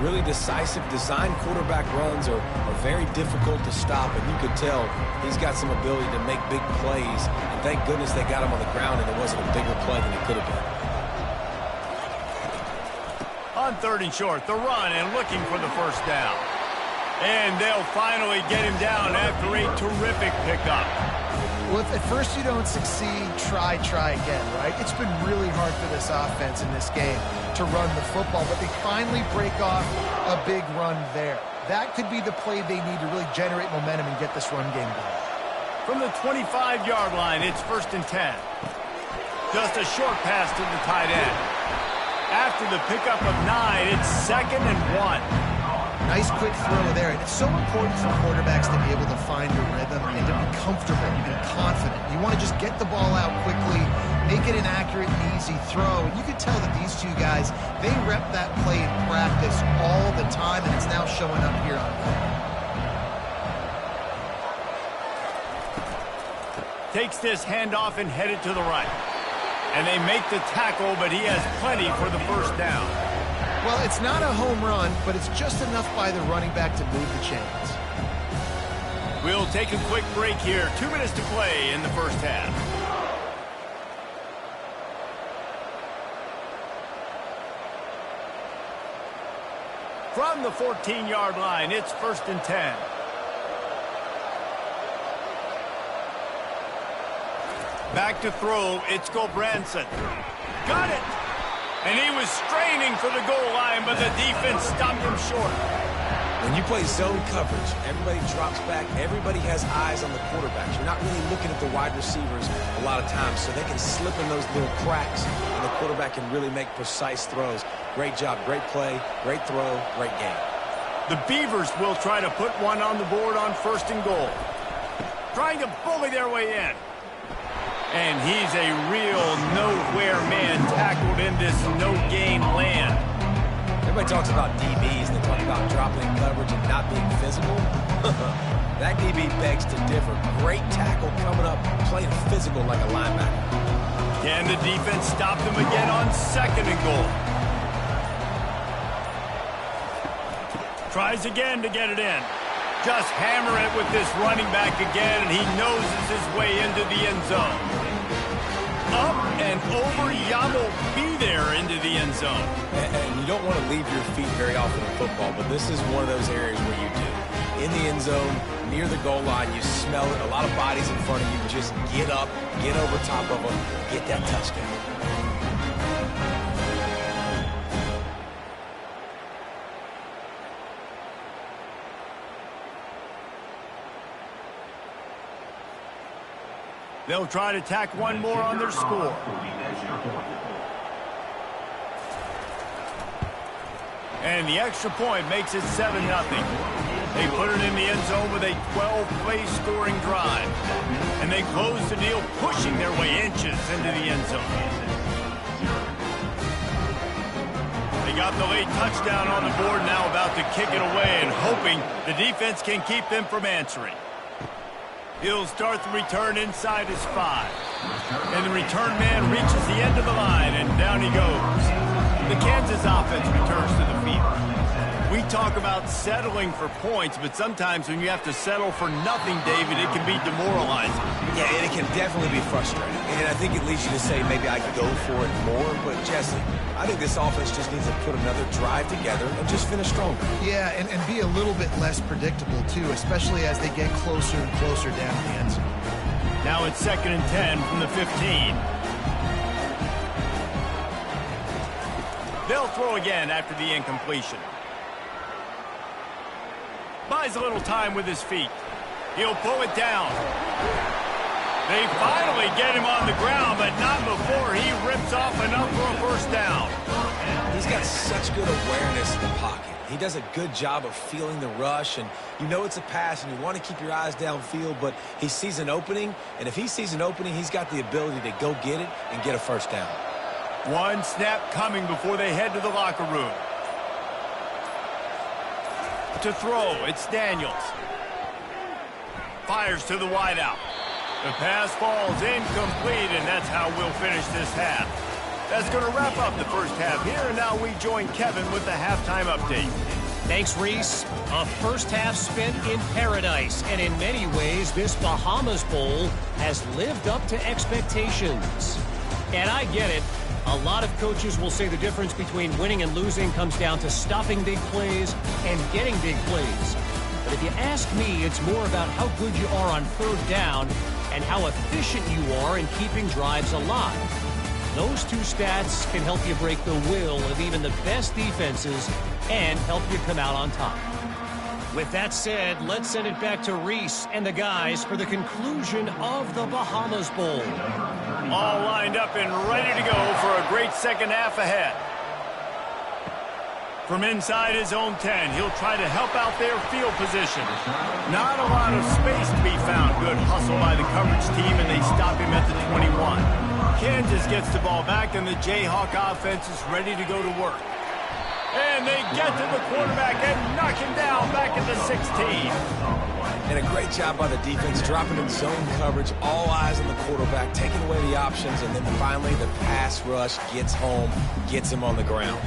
really decisive. Design quarterback runs are very difficult to stop, and you could tell he's got some ability to make big plays. And thank goodness they got him on the ground, and it wasn't a bigger play than it could have been. On 3rd and short, the run and looking for the first down. And they'll finally get him down after a terrific pickup. Well, if at first you don't succeed, try again, right? It's been really hard for this offense in this game to run the football, but they finally break off a big run there. That could be the play they need to really generate momentum and get this run game going. From the 25-yard line, it's 1st and 10. Just a short pass to the tight end. After the pickup of 9, it's 2nd and 1. Nice quick throw there. And it's so important for quarterbacks to be able to find a rhythm and to be comfortable and confident. You want to just get the ball out quickly, make it an accurate and easy throw. And you can tell that these two guys, they rep that play in practice all the time, and it's now showing up here on film. Takes this handoff and headed to the right. And they make the tackle, but he has plenty for the first down. Well, it's not a home run, but it's just enough by the running back to move the chains. We'll take a quick break here. 2 minutes to play in the first half. From the 14-yard line, it's 1st and 10. Back to throw, it's Gulbranson. Got it! And he was straining for the goal line, but the defense stopped him short. When you play zone coverage, everybody drops back. Everybody has eyes on the quarterbacks. You're not really looking at the wide receivers a lot of times, so they can slip in those little cracks, and the quarterback can really make precise throws. Great job, great play, great throw, great game. The Beavers will try to put one on the board on 1st and goal. Trying to bully their way in. And he's a real nowhere man tackled in this no-gain land. Everybody talks about DBs, and they talk about dropping in coverage and not being physical. That DB begs to differ. Great tackle coming up, playing physical like a linebacker. Can the defense stop them again on 2nd and goal? Tries again to get it in. Just hammer it with this running back again, and he noses his way into the end zone. Up and over, Yamo be there into the end zone. And you don't want to leave your feet very often in football, but this is one of those areas where you do. In the end zone, near the goal line, you smell it. A lot of bodies in front of you. Just get up, get over top of them, get that touchdown. They'll try to tack one more on their score. And the extra point makes it 7-0. They put it in the end zone with a 12-play scoring drive. And they close the deal, pushing their way inches into the end zone. They got the late touchdown on the board, now about to kick it away and hoping the defense can keep them from answering. He'll start the return inside his 5. And the return man reaches the end of the line, and down he goes. The Kansas offense returns to the field. We talk about settling for points, but sometimes when you have to settle for nothing, David, it can be demoralizing. Yeah, and it can definitely be frustrating. And I think it leads you to say maybe I could go for it more. But, Jesse, I think this offense just needs to put another drive together and just finish stronger. Yeah, and be a little bit less predictable, too, especially as they get closer and closer down the end zone. Now it's 2nd and 10 from the 15. They'll throw again after the incompletion. Buys a little time with his feet. He'll pull it down. They finally get him on the ground, but not before he rips off enough for a 1st down. He's got such good awareness in the pocket. He does a good job of feeling the rush, and you know it's a pass, and you want to keep your eyes downfield, but he sees an opening, and if he sees an opening, he's got the ability to go get it and get a 1st down. One snap coming before they head to the locker room. To throw, it's Daniels. Fires to the wideout. The pass falls incomplete, and that's how we'll finish this half. That's going to wrap up the 1st half here, and now we join Kevin with the halftime update. Thanks, Reese. A 1st half spent in paradise, and in many ways, this Bahamas Bowl has lived up to expectations. And I get it. A lot of coaches will say the difference between winning and losing comes down to stopping big plays and getting big plays. But if you ask me, it's more about how good you are on 3rd down and how efficient you are in keeping drives alive. Those two stats can help you break the will of even the best defenses and help you come out on top. With that said, let's send it back to Reese and the guys for the conclusion of the Bahamas Bowl. All lined up and ready to go for a great 2nd half ahead. From inside his own 10, he'll try to help out their field position. Not a lot of space to be found. Good hustle by the coverage team, and they stop him at the 21. Kansas gets the ball back, and the Jayhawk offense is ready to go to work. And they get to the quarterback and knock him down back at the 16. And a great job by the defense, dropping in zone coverage, all eyes on the quarterback, taking away the options, and then finally the pass rush gets home, gets him on the ground.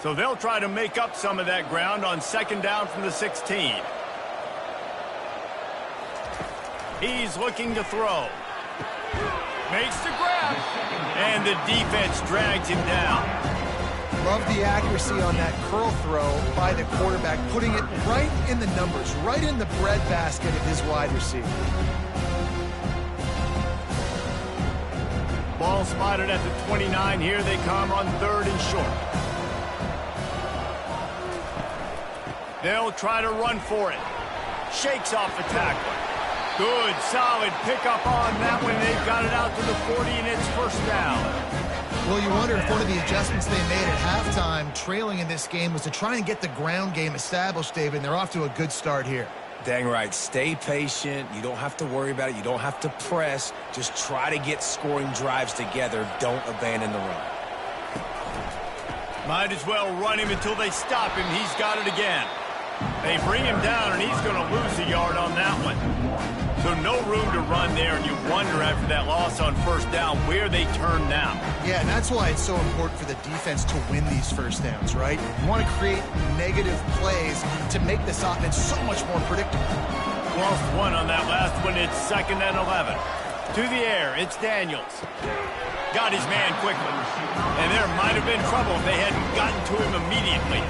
So they'll try to make up some of that ground on 2nd down from the 16. He's looking to throw. Makes the grab. And the defense drags him down. Love the accuracy on that curl throw by the quarterback, putting it right in the numbers, right in the breadbasket of his wide receiver. Ball spotted at the 29. Here they come on 3rd and short. They'll try to run for it. Shakes off the tackler. Good, solid pickup on that one. They've got it out to the 40, and it's first down. Well, you wonder if one of the adjustments they made at halftime, trailing in this game, was to try and get the ground game established, David, and they're off to a good start here. Dang right. Stay patient. You don't have to worry about it. You don't have to press. Just try to get scoring drives together. Don't abandon the run. Might as well run him until they stop him. He's got it again. They bring him down, and he's going to lose a yard on that one. So no room to run there, and you wonder after that loss on first down where they turn now. Yeah, and that's why it's so important for the defense to win these first downs, right? You want to create negative plays to make this offense so much more predictable. Lost one on that last one. It's 2nd and 11. To the air, it's Daniels. Got his man quickly. And there might have been trouble if they hadn't gotten to him immediately.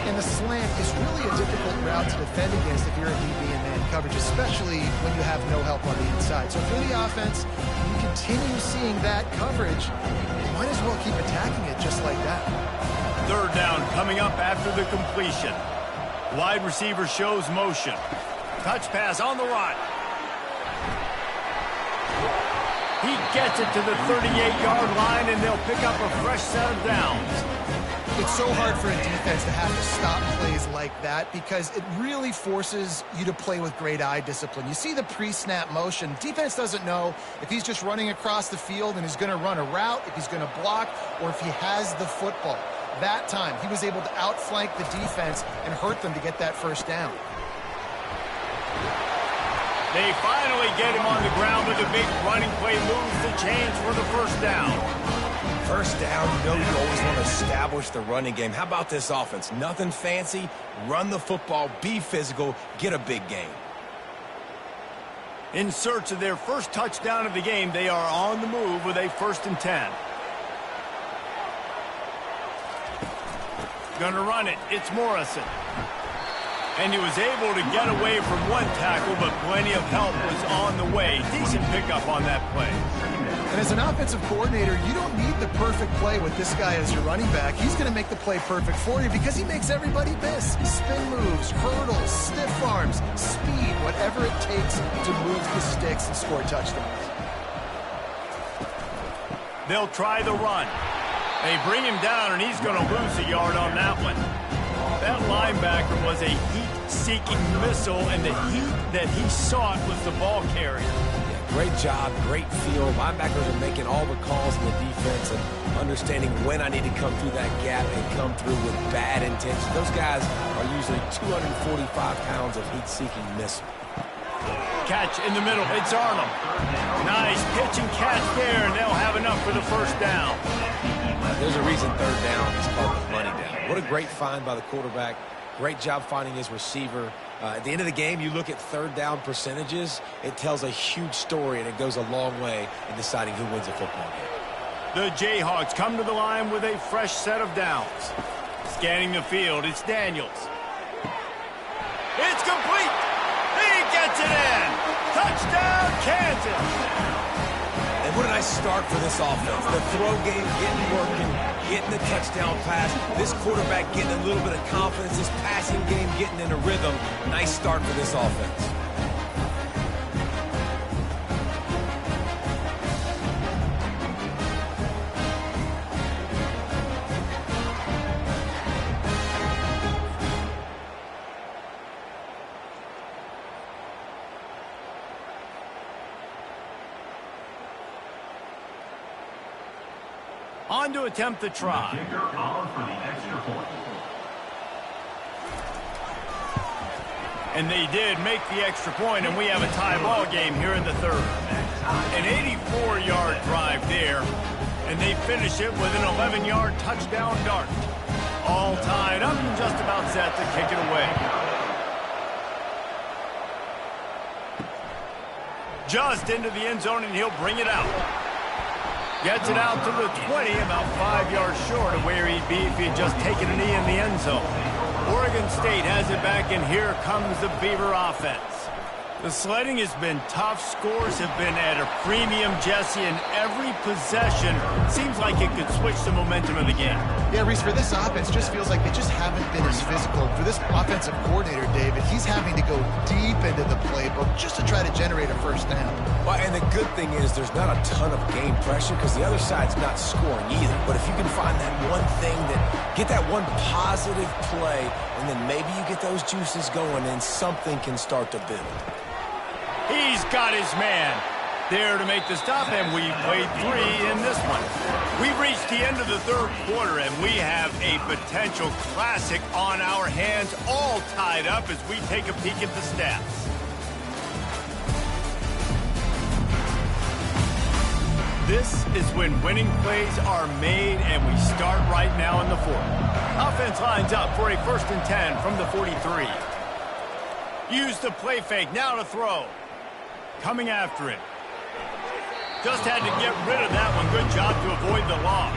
And the slant is really a difficult route to defend against if you're a DB in man coverage, especially when you have no help on the inside. So if you're the offense, you continue seeing that coverage, you might as well keep attacking it just like that. 3rd down coming up after the completion. Wide receiver shows motion. Touch pass on the run. He gets it to the 38-yard line, and they'll pick up a fresh set of downs. It's so hard for a defense to have to stop plays like that because it really forces you to play with great eye discipline. You see the pre-snap motion. Defense doesn't know if he's just running across the field and is going to run a route, if he's going to block, or if he has the football. That time, he was able to outflank the defense and hurt them to get that first down. They finally get him on the ground with a big running play, moves the chains for the first down. First down, you know you always want to establish the running game. How about this offense? Nothing fancy. Run the football, be physical, get a big gain. In search of their first touchdown of the game, they are on the move with a 1st and 10. Gonna run it. It's Morrison. And he was able to get away from one tackle, but plenty of help was on the way. Decent pickup on that play. And as an offensive coordinator, you don't need the perfect play with this guy as your running back. He's going to make the play perfect for you because he makes everybody miss. Spin moves, hurdles, stiff arms, speed, whatever it takes to move the sticks and score touchdowns. They'll try the run. They bring him down, and he's going to lose a yard on that one. That linebacker was a heat-seeking missile, and the heat that he sought was the ball carrier. Yeah, great job, great feel. Linebackers are making all the calls in the defense and understanding when I need to come through that gap and come through with bad intentions. Those guys are usually 245 pounds of heat-seeking missile. Catch in the middle. It's Arnold. Nice pitch and catch there, and they'll have enough for the first down. There's a reason 3rd down is called the money down. What a great find by the quarterback. Great job finding his receiver. At the end of the game, you look at 3rd down percentages. It tells a huge story, and it goes a long way in deciding who wins a football game. The Jayhawks come to the line with a fresh set of downs. Scanning the field, it's Daniels. It's complete. He gets it in. Touchdown, Kansas. And what a nice start for this offense. The throw game getting working, getting the touchdown pass. This quarterback getting a little bit of confidence. This passing game getting in a rhythm. Nice start for this offense. On to attempt the try. Kicker on for the extra point. And they did make the extra point, and we have a tie ball game here in the 3rd. An 84-yard drive there, and they finish it with an 11-yard touchdown dart. All tied up and just about set to kick it away. Just into the end zone, and he'll bring it out. Gets it out to the 20, about 5 yards short of where he'd be if he'd just taken a knee in the end zone. Oregon State has it back, and here comes the Beaver offense. The sledding has been tough. Scores have been at a premium, Jesse, and every possession seems like it could switch the momentum of the game. Yeah, Reese, for this offense, just feels like they just haven't been as physical. For this offensive coordinator, David, he's having to go deep into the playbook just to try to generate a first down. Well, and the good thing is there's not a ton of game pressure because the other side's not scoring either. But if you can find that one thing, get that one positive play, and then maybe you get those juices going and something can start to build. He's got his man there to make the stop, and we played 3 in this one. We've reached the end of the third quarter, and we have a potential classic on our hands, all tied up as we take a peek at the stats. This is when winning plays are made, and we start right now in the fourth. Offense lines up for a 1st and 10 from the 43. Use the play fake, now to throw. Coming after it. Just had to get rid of that one. Good job to avoid the loss.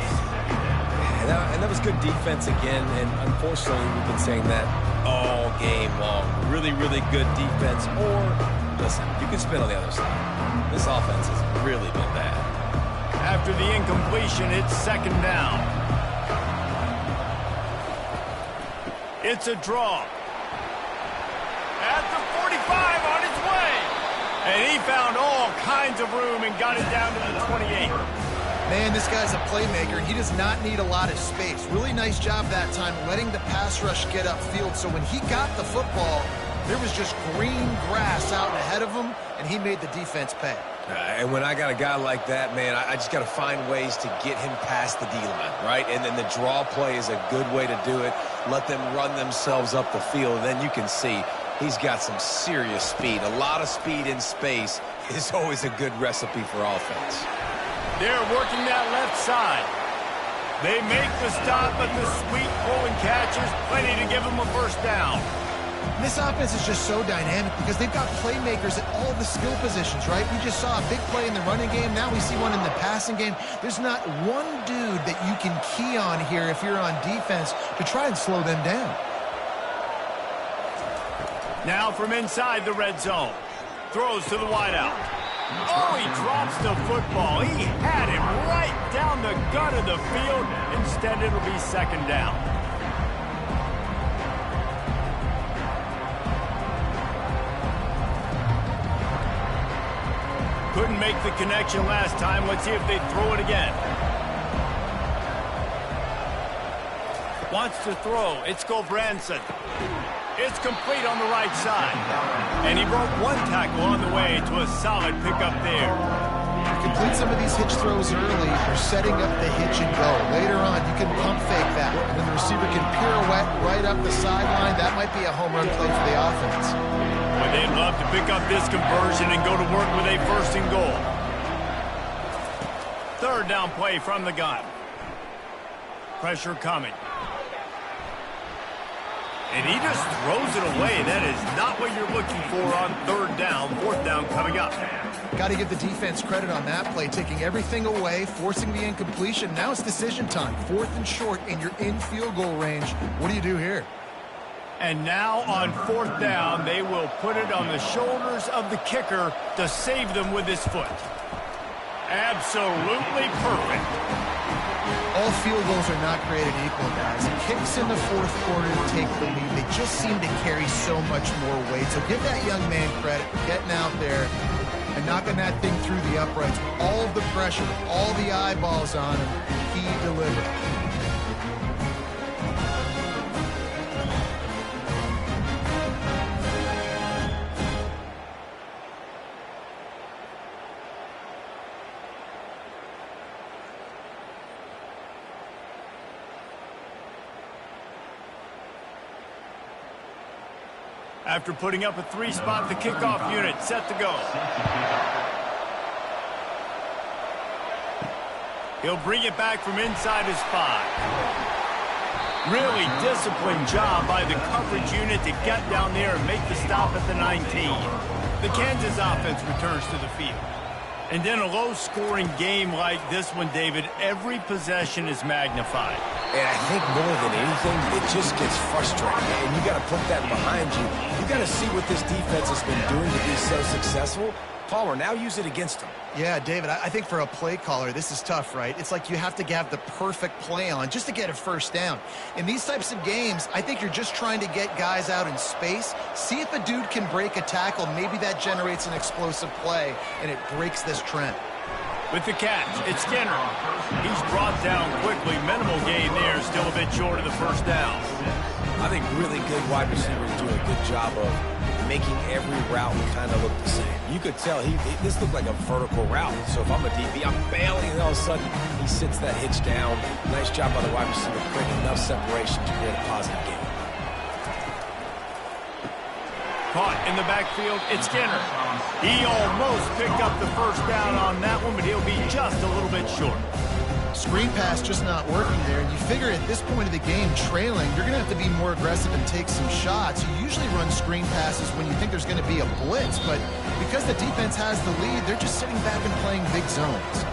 And that was good defense again, and unfortunately we've been saying that all game long. Really, really good defense. Or, listen, you can spin on the other side. This offense has really been bad. After the incompletion, it's 2nd down. It's a draw. At the 45, on its way. And he found all kinds of room and got it down to the 28. Man, this guy's a playmaker, and he does not need a lot of space. Really nice job that time letting the pass rush get upfield. So when he got the football, there was just green grass out ahead of him, and he made the defense pay. And when I got a guy like that, man, I just got to find ways to get him past the D-line, right? And then the draw play is a good way to do it. Let them run themselves up the field, and then you can see he's got some serious speed. A lot of speed in space is always a good recipe for offense. They're working that left side. They make the stop, but the sweet pull and catch is plenty to give them a 1st down. And this offense is just so dynamic because they've got playmakers at all the skill positions, right? We just saw a big play in the running game. Now we see one in the passing game. There's not one dude that you can key on here if you're on defense to try and slow them down. Now from inside the red zone. Throws to the wideout. Oh, he drops the football. He had him right down the gut of the field. Instead, it'll be 2nd down. Couldn't make the connection last time. Let's see if they throw it again. Wants to throw. It's Gulbranson. It's complete on the right side. And he broke one tackle on the way to a solid pickup there. Complete some of these hitch throws early. You're setting up the hitch and go. Later on, you can pump fake that. And then the receiver can pirouette right up the sideline. That might be a home run play for the offense. Well, they'd love to pick up this conversion and go to work with a 1st and goal. 3rd down play from the gun. Pressure coming. And he just throws it away. That is not what you're looking for on 3rd down. 4th down coming up. Got to give the defense credit on that play, taking everything away, forcing the incompletion. Now it's decision time. 4th and short, and you're in field goal range. What do you do here? And now on 4th down, they will put it on the shoulders of the kicker to save them with his foot. Absolutely perfect. All field goals are not created equal, guys. Kicks in the 4th quarter to take the lead. They just seem to carry so much more weight. So give that young man credit for getting out there and knocking that thing through the uprights. All of the pressure, all the eyeballs on him, he delivered. After putting up a 3-spot, the kickoff unit set to go. He'll bring it back from inside his 5. Really disciplined job by the coverage unit to get down there and make the stop at the 19. The Kansas offense returns to the field. And in a low-scoring game like this one, David, every possession is magnified. And I think more than anything, it just gets frustrating. And you got to put that behind you. You got to see what this defense has been doing to be so successful. Palmer, now use it against them. Yeah, David, I think for a play caller, this is tough, right? It's like you have to have the perfect play on just to get a first down. In these types of games, I think you're just trying to get guys out in space, see if a dude can break a tackle. Maybe that generates an explosive play, and it breaks this trend. With the catch, it's Skinner. He's brought down quickly. Minimal gain there, still a bit short of the first down. I think really good wide receivers do a good job of making every route kind of look the same. You could tell this looked like a vertical route. So if I'm a DB, I'm bailing, and all of a sudden he sits that hitch down. Nice job by the wide receiver, creating enough separation to create a positive gain. Caught in the backfield, it's Skinner. He almost picked up the first down on that one, but he'll be just a little bit short. Screen pass just not working there. And you figure at this point of the game, trailing, you're going to have to be more aggressive and take some shots. You usually run screen passes when you think there's going to be a blitz, but because the defense has the lead, they're just sitting back and playing big zones.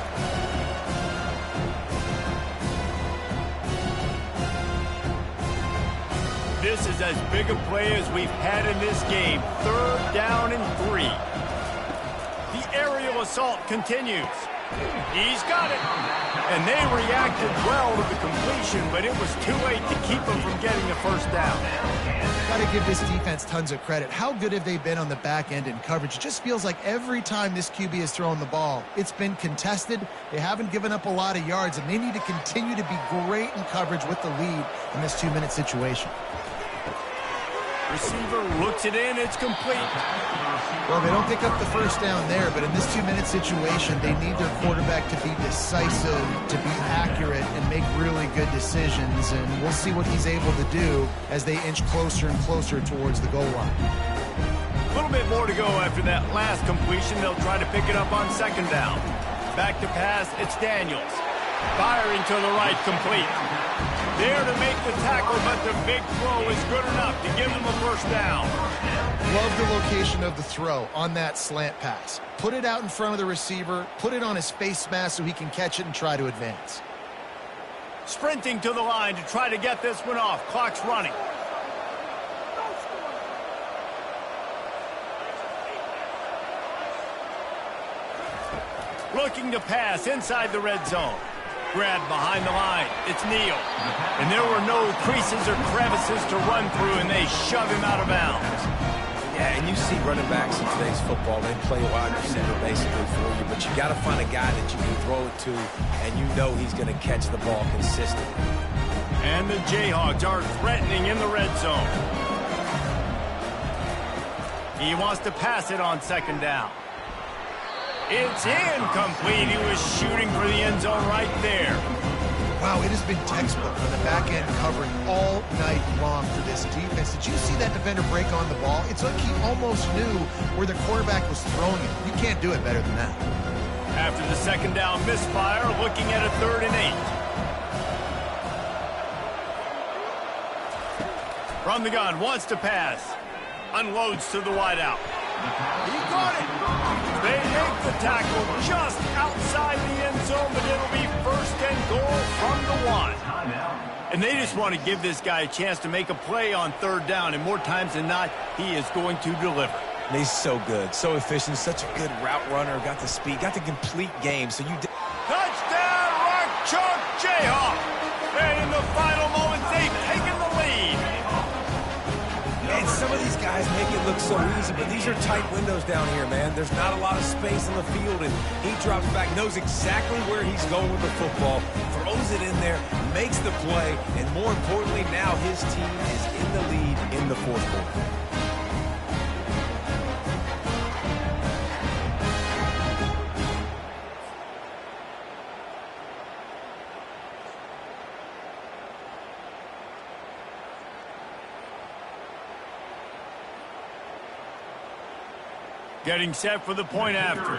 This is as big a play as we've had in this game. 3rd down and 3. The aerial assault continues. He's got it. And they reacted well to the completion, but it was too late to keep them from getting a first down. Got to give this defense tons of credit. How good have they been on the back end in coverage? It just feels like every time this QB has thrown the ball, it's been contested. They haven't given up a lot of yards, and they need to continue to be great in coverage with the lead in this 2-minute situation. Receiver looks it in. It's complete. Well, they don't pick up the first down there, but in this 2-minute situation, they need their quarterback to be decisive, to be accurate, and make really good decisions. And we'll see what he's able to do as they inch closer and closer towards the goal line. A little bit more to go after that last completion. They'll try to pick it up on 2nd down. Back to pass, it's Daniels. Firing to the right, complete. There to make the tackle, but the big throw is good enough to give them a first down. Love the location of the throw on that slant pass. Put it out in front of the receiver, put it on his face mask so he can catch it and try to advance. Sprinting to the line to try to get this one off. Clock's running. Looking to pass inside the red zone. Grabbed behind the line. It's Neal. And there were no creases or crevices to run through, and they shove him out of bounds. Yeah, and you see running backs in today's football, they play wide receiver basically for you, but you got to find a guy that you can throw it to, and you know he's going to catch the ball consistently. And the Jayhawks are threatening in the red zone. He wants to pass it on 2nd down. It's incomplete. He was shooting for the end zone right there. Wow, it has been textbook for the back end covering all night long for this defense. Did you see that defender break on the ball? It's like he almost knew where the quarterback was throwing it. You can't do it better than that. After the 2nd down misfire, looking at a 3rd and 8. From the gun, wants to pass. Unloads to the wideout. He caught it. They make the tackle just outside the end zone, but it'll be 1st and goal from the 1. And they just want to give this guy a chance to make a play on 3rd down, and more times than not, he is going to deliver. And he's so good, so efficient, such a good route runner, got the speed, got the complete game. So you touchdown, Rock Chalk Jayhawk! And in the final moments, they've taken the lead. And some of these guys make it look so easy, but these are tight windows down here, man. There's not a lot of space on the field, and he drops back, knows exactly where he's going with the football, throws it in there, makes the play, and more importantly, now his team is in the lead in the 4th quarter. Getting set for the point after.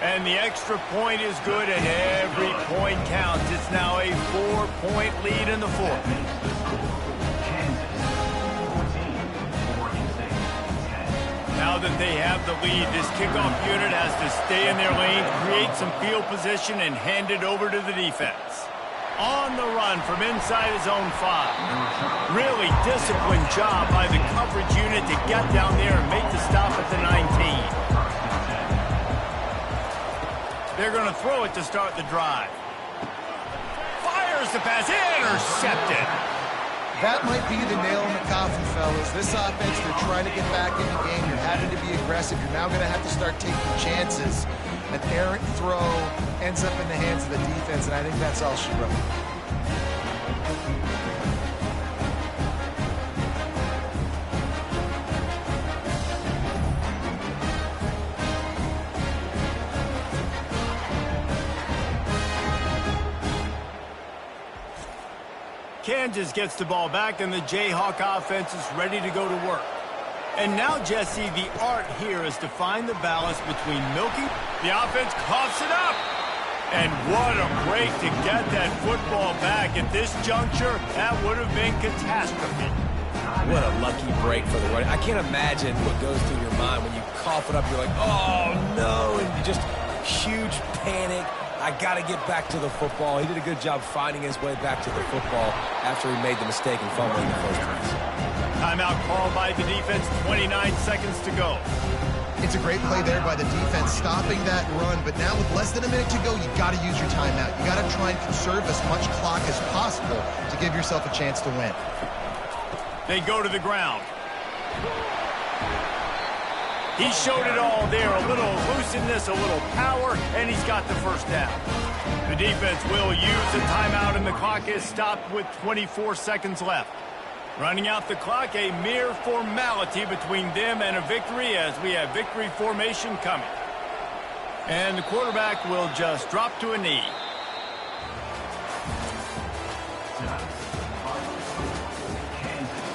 And the extra point is good, and every point counts. It's now a 4-point lead in the 4th. Now that they have the lead, this kickoff unit has to stay in their lane, create some field position, and hand it over to the defense. On the run from inside his own 5. Really disciplined job by the coverage unit to get down there and make the stop at the 19. They're going to throw it to start the drive. Fires the pass, intercepted. That might be the nail in the coffin, fellas. This offense, they're trying to get back in the game. You're having to be aggressive. You're now going to have to start taking chances. An errant throw ends up in the hands of the defense, and I think that's all she wrote. Kansas gets the ball back, and the Jayhawk offense is ready to go to work. And now, Jesse, the art here is to find the balance between milking. The offense coughs it up. And what a break to get that football back. At this juncture, that would have been catastrophe. What a lucky break for the run. I can't imagine what goes through your mind when you cough it up. You're like, oh, no, and you just huge panic. I got to get back to the football. He did a good job finding his way back to the football after he made the mistake and fumbled in the first place. Timeout called by the defense, 29 seconds to go. It's a great play there by the defense, stopping that run. But now with less than a minute to go, you got to use your timeout. You got to try and conserve as much clock as possible to give yourself a chance to win. They go to the ground. He showed it all there, a little elusiveness, a little power, and he's got the first down. The defense will use the timeout, and the clock is stopped with 24 seconds left. Running out the clock, a mere formality between them and a victory as we have victory formation coming. And the quarterback will just drop to a knee. Kansas.